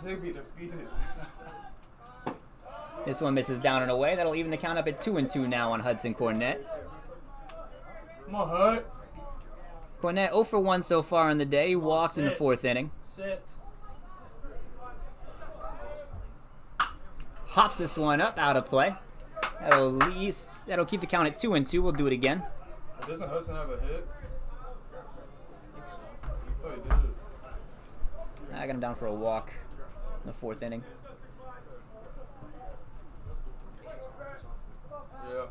Speaker 2: They be defeated.
Speaker 1: This one misses down and away. That'll even the count up at 2-2 now on Hudson Cornette.
Speaker 2: Come on, Hud.
Speaker 1: Cornette 0 for 1 so far in the day. He walked in the 4th inning.
Speaker 3: Sit.
Speaker 1: Hops this one up, out of play. That'll keep the count at 2-2. We'll do it again.
Speaker 2: Doesn't Hudson have a hit? Oh, he did.
Speaker 1: I got him down for a walk in the 4th inning.
Speaker 2: Yeah.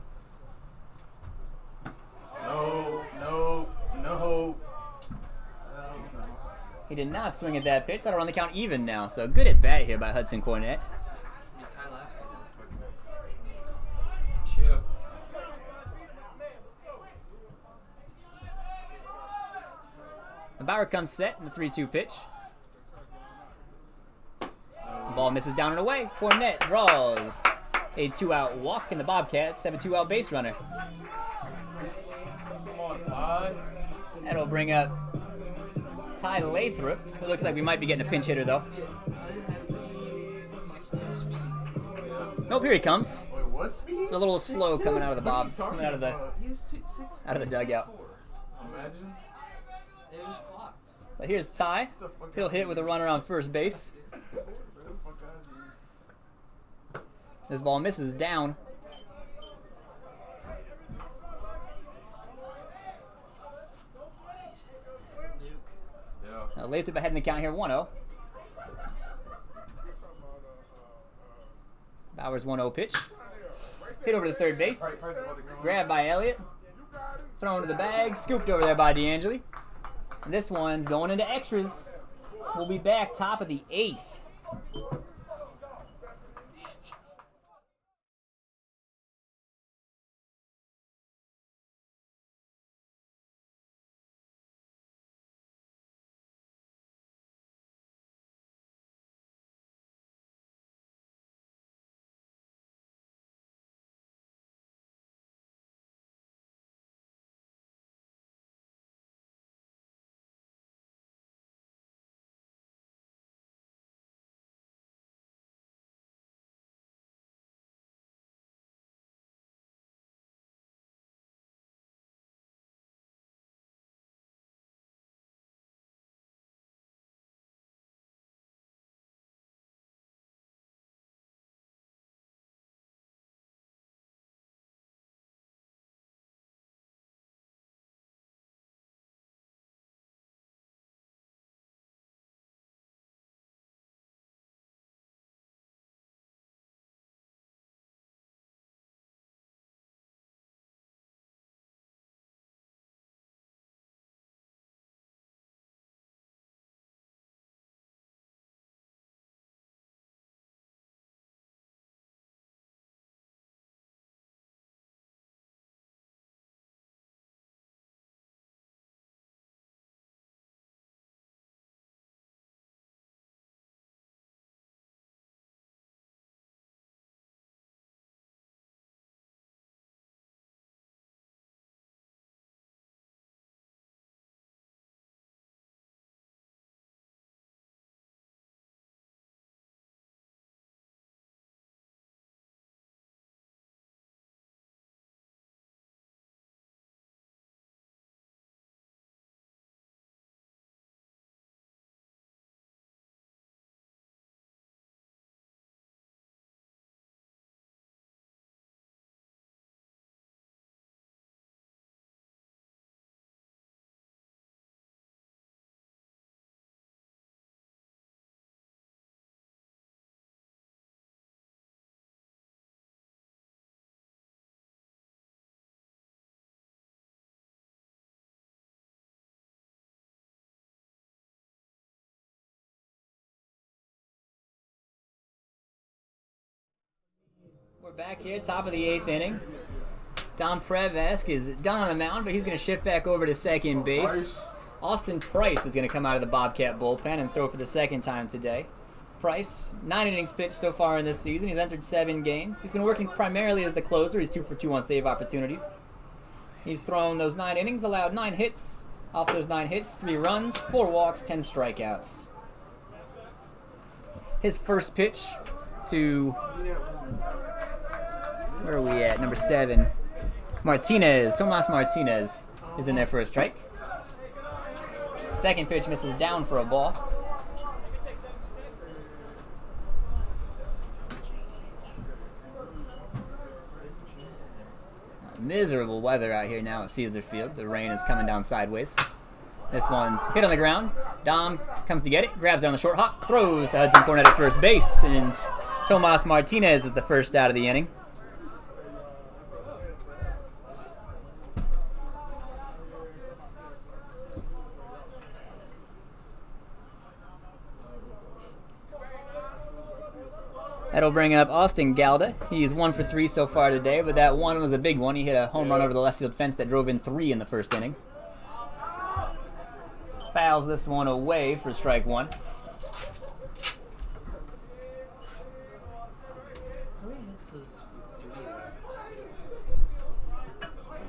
Speaker 2: No.
Speaker 1: He did not swing at that pitch. That'll run the count even now. So good at bat here by Hudson Cornette.
Speaker 2: Chill.
Speaker 1: The Bauer comes set in the 3-2 pitch. The ball misses down and away. Cornette draws a 2-out walk, and the Bobcats have a 2-out base runner.
Speaker 2: Come on, Ty.
Speaker 1: That'll bring up Ty Lathrop. It looks like we might be getting a pinch hitter, though. Nope, here he comes.
Speaker 2: Wait, what speed?
Speaker 1: It's a little slow coming out of the bob, coming out of the
Speaker 3: Out
Speaker 1: of the dugout.
Speaker 2: Imagine.
Speaker 3: It was clocked.
Speaker 1: But here's Ty. He'll hit with a runner on first base. This ball misses down.
Speaker 2: Yeah.
Speaker 1: Lathrop ahead in the count here, 1-0. Bauer's 1-0 pitch. Hit over to third base. Grabbed by Elliott. Thrown to the bag. Scooped over there by D'Angeli. And this one's going into extras. We'll be back top of the 8th. We're back here, top of the 8th inning. Dom Prevesk is done on the mound, but he's going to shift back over to second base. Austin Price is going to come out of the Bobcat bullpen and throw for the second time today. Price, 9 innings pitched so far in this season. He's entered 7 games. He's been working primarily as the closer. He's 2 for 2 on save opportunities. He's thrown those 9 innings, allowed 9 hits. Off those 9 hits, 3 runs, 4 walks, 10 strikeouts. His first pitch to, where are we at? Number 7. Martinez, Tomas Martinez is in there for a strike. Second pitch misses down for a ball. Miserable weather out here now at Caesar Field. The rain is coming down sideways. This one's hit on the ground. Dom comes to get it, grabs it on the short hop, throws to Hudson Cornett at first base, and Tomas Martinez is the first out of the inning. That'll bring up Austin Galda. He's 1 for 3 so far today, but that one was a big one. He hit a home run over the left field fence that drove in 3 in the first inning. Fouls this one away for strike 1.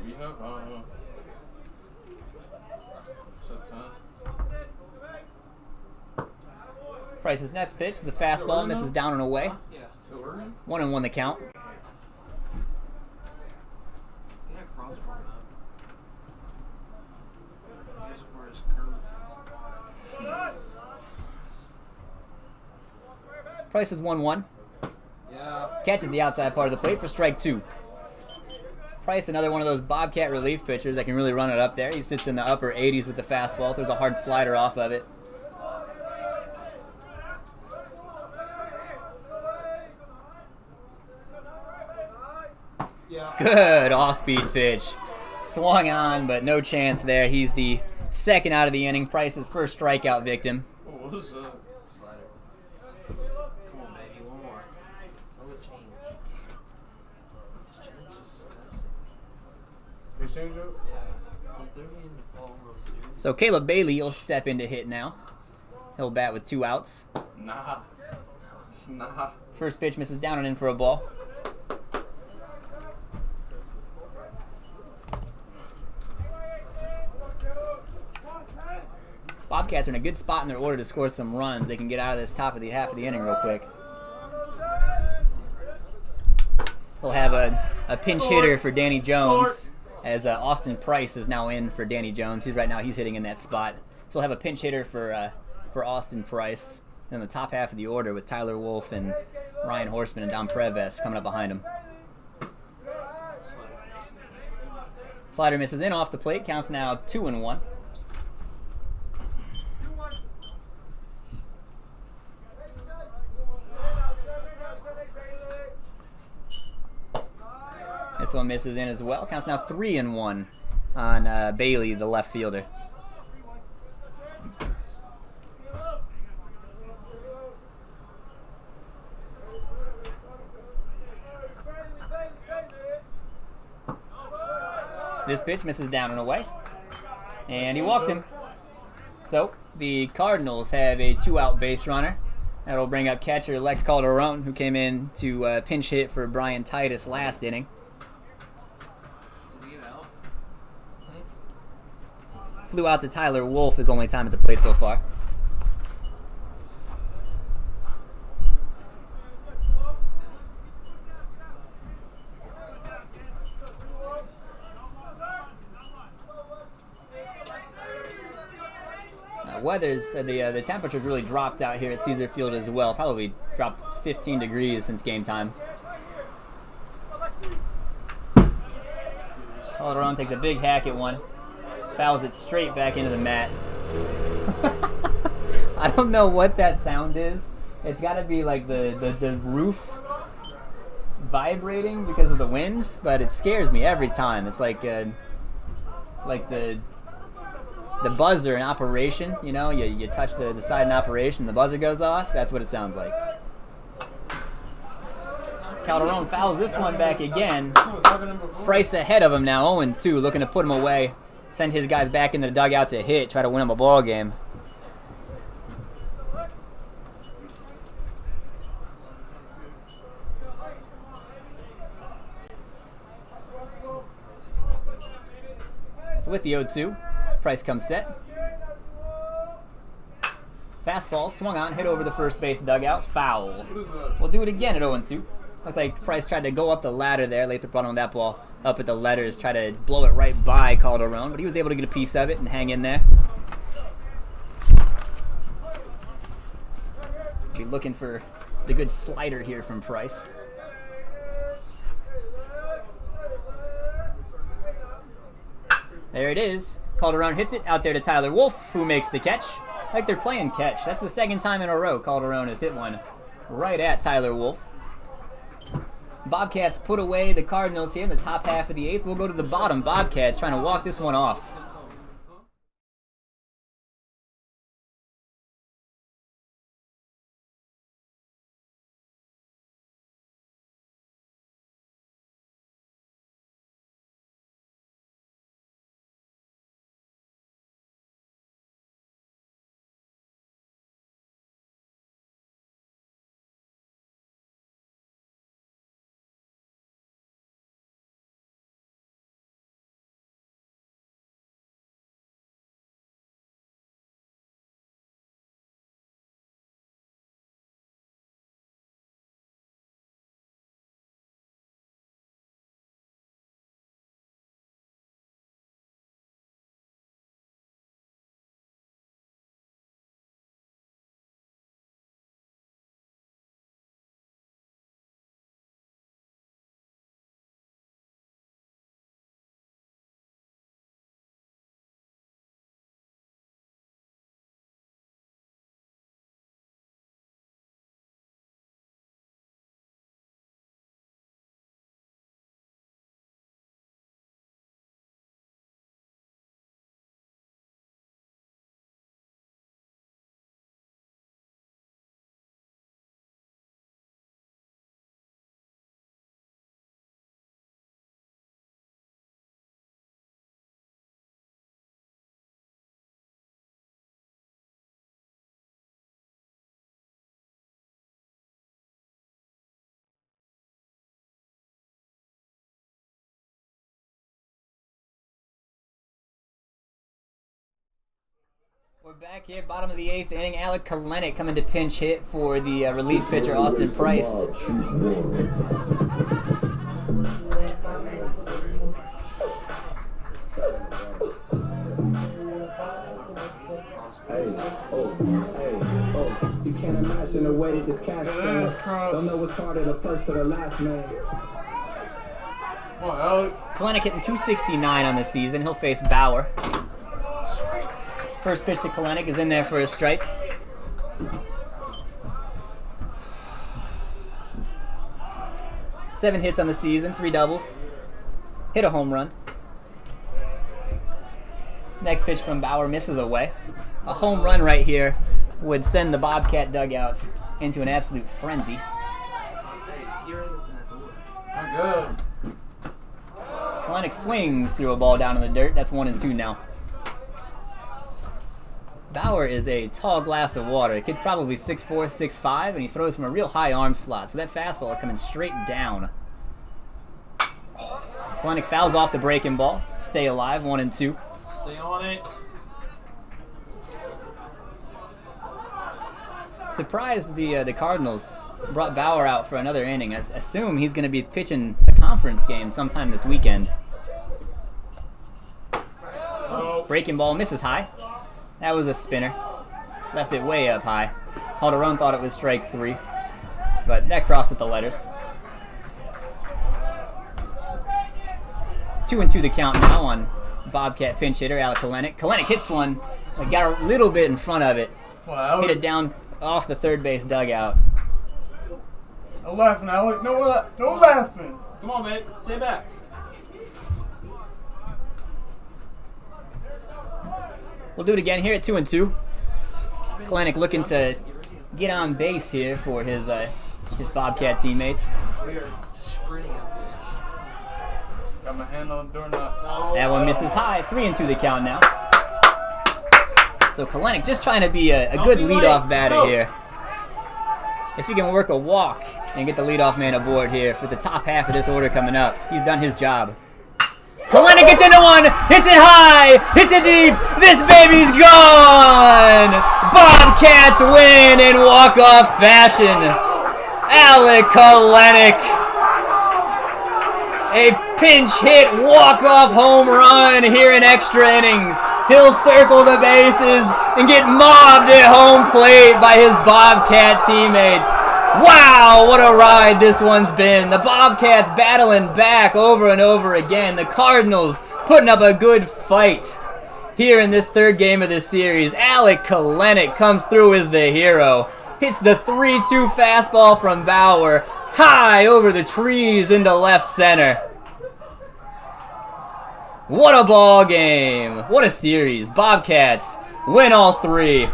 Speaker 2: We have
Speaker 1: Price's next pitch is the fastball, misses down and away.
Speaker 3: Yeah.
Speaker 1: 1-1 the count. Price is 1-1.
Speaker 3: Yeah.
Speaker 1: Catches the outside part of the plate for strike 2. Price, another one of those Bobcat relief pitchers that can really run it up there. He sits in the upper 80s with the fastball. Throws a hard slider off of it.
Speaker 3: Yeah.
Speaker 1: Good off-speed pitch. Swung on, but no chance there. He's the second out of the inning. Price's first strikeout victim.
Speaker 2: what was that?
Speaker 3: Slider. Come on, baby. One more. What would change? This change is disgusting.
Speaker 2: They changed up?
Speaker 3: Yeah. But they're in the fall World Series.
Speaker 1: So Caleb Bailey will step in to hit now. He'll bat with 2 outs.
Speaker 2: Nah.
Speaker 1: First pitch misses down and in for a ball. Bobcats are in a good spot in their order to score some runs. They can get out of this top of the half of the inning real quick. They'll have a pinch hitter for Danny Jones, as Austin Price is now in for Danny Jones. He's hitting in that spot. So they'll have a pinch hitter for Austin Price. And the top half of the order with Tyler Wolf and Ryan Horseman and Dom Preves coming up behind him. Slider misses in off the plate. Counts now 2-1. This one misses in as well. Counts now 3-1 on Bailey, the left fielder. This pitch misses down and away. And he walked him. So the Cardinals have a 2-out base runner. That'll bring up catcher Lex Calderon, who came in to pinch hit for Brian Titus last inning. Flew out to Tyler Wolf his only time at the plate so far. The temperature's really dropped out here at Caesar Field as well. Probably dropped 15 degrees since game time. Calderon takes a big hack at one. Fouls it straight back into the mat. I don't know what that sound is. It's got to be like the roof vibrating because of the wind, but it scares me every time. It's like the buzzer in operation. You know, you touch the side in operation, the buzzer goes off. That's what it sounds like. Calderon fouls this one back again.
Speaker 2: I was having him before.
Speaker 1: Price ahead of him now, 0-2, looking to put him away. Send his guys back into the dugout to hit, try to win him a ball game. So with the 0-2, Price comes set. Fastball, swung on, hit over the first base dugout, foul.
Speaker 2: What is that?
Speaker 1: We'll do it again at 0-2. Looked like Price tried to go up the ladder there. Lathrop brought on that ball up at the letters, try to blow it right by Calderon, but he was able to get a piece of it and hang in there. If you're looking for the good slider here from Price. There it is. Calderon hits it out there to Tyler Wolf, who makes the catch. Like they're playing catch. That's the second time in a row Calderon has hit one right at Tyler Wolf. Bobcats put away the Cardinals here in the top half of the 8th. We'll go to the bottom. Bobcats trying to walk this one off. We're back here, bottom of the 8th inning. Alec Kalenic coming to pinch hit for the relief pitcher, Austin Price.
Speaker 4: You can't imagine the way that this cash
Speaker 2: That's cross.
Speaker 4: don't know what's harder, the first or the last man.
Speaker 2: Come on, Alec.
Speaker 1: Kalenic hitting 269 on the season. He'll face Bauer. First pitch to Kalenic is in there for a strike. Seven hits on the season, 3 doubles. Hit a home run. Next pitch from Bauer misses away. A home run right here would send the Bobcat dugout into an absolute frenzy.
Speaker 3: Hey, get ready to open that door.
Speaker 2: I'm good.
Speaker 1: Kalenic swings through a ball down in the dirt. That's 1-2 now. Bauer is a tall glass of water. The kid's probably 6'4", 6'5", and he throws from a real high arm slot. So that fastball is coming straight down. Kalenic fouls off the breaking ball. Stay alive, 1-2.
Speaker 3: Stay on it.
Speaker 1: Surprised the Cardinals brought Bauer out for another inning. I assume he's going to be pitching a conference game sometime this weekend.
Speaker 2: Oh.
Speaker 1: Breaking ball misses high. That was a spinner. Left it way up high. Calderon thought it was strike 3, but that crossed at the letters. 2-2 the count now on Bobcat pinch hitter Alec Kalenic. Kalenic hits one, got a little bit in front of it.
Speaker 2: Wow,
Speaker 1: Hit
Speaker 2: Alec.
Speaker 1: it down off the third base dugout.
Speaker 2: No laughing, Alec. No laughing.
Speaker 3: Come on, babe. Stay back.
Speaker 1: We'll do it again here at 2-2. Kalenic looking to get on base here for his his Bobcat teammates.
Speaker 3: We are sprinting up there.
Speaker 2: Got my hand on the doorknob.
Speaker 1: That one misses high. 3-2 the count now. So Kalenic just trying to be a good leadoff batter here. If he can work a walk and get the leadoff man aboard here for the top half of this order coming up, he's done his job. Kalenic gets into one, hits it high, hits it deep, this baby's gone! Bobcats win in walk-off fashion. Alec Kalenic, a pinch hit walk-off home run here in extra innings. He'll circle the bases and get mobbed at home plate by his Bobcat teammates. Wow, what a ride this one's been. The Bobcats battling back over and over again. The Cardinals putting up a good fight here in this third game of the series. Alec Kalenic comes through as the hero. Hits the 3-2 fastball from Bauer high over the trees into left center. What a ball game. What a series. Bobcats win all three.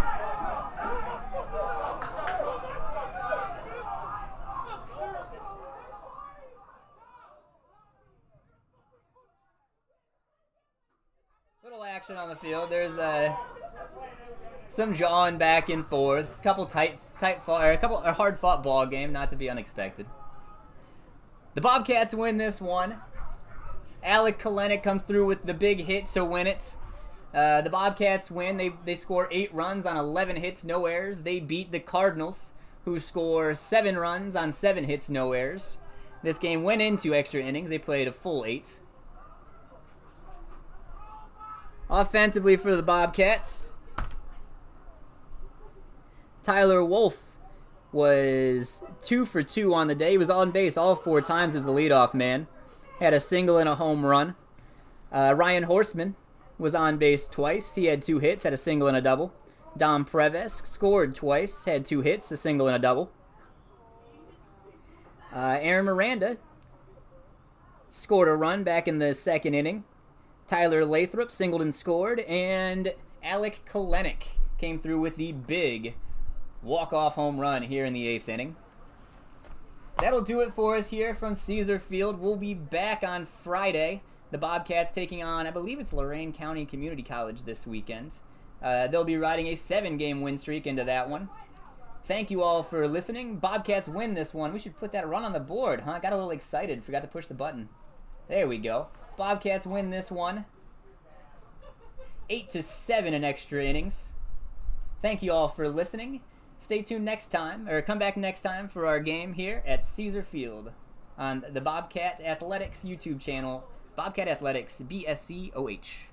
Speaker 1: Little action on the field. There's some jawing back and forth. It's a couple a hard-fought ball game, not to be unexpected. The Bobcats win this one. Alec Kalenic comes through with the big hit to win it. The Bobcats win. They score 8 runs on 11 hits, no errors. They beat the Cardinals, who score 7 runs on 7 hits, no errors. This game went into extra innings. They played a full 8. Offensively for the Bobcats, Tyler Wolf was 2 for 2 on the day. He was on base all 4 times as the leadoff man. Had a single and a home run. Ryan Horseman was on base twice. He had 2 hits, had a single and a double. Dom Preves scored twice, had 2 hits, a single and a double. Aaron Miranda scored a run back in the second inning. Tyler Lathrop singled and scored, and Alec Kalenic came through with the big walk-off home run here in the 8th inning. That'll do it for us here from Caesar Field. We'll be back on Friday. The Bobcats taking on, I believe it's Lorain County Community College this weekend. They'll be riding a 7-game win streak into that one. Thank you all for listening. Bobcats win this one. We should put that run on the board, huh? Got a little excited. Forgot to push the button. There we go. Bobcats win this one. 8-7 in extra innings. Thank you all for listening. Stay tuned next time, or come back next time for our game here at Caesar Field on the Bobcat Athletics YouTube channel, Bobcat Athletics BSCOH.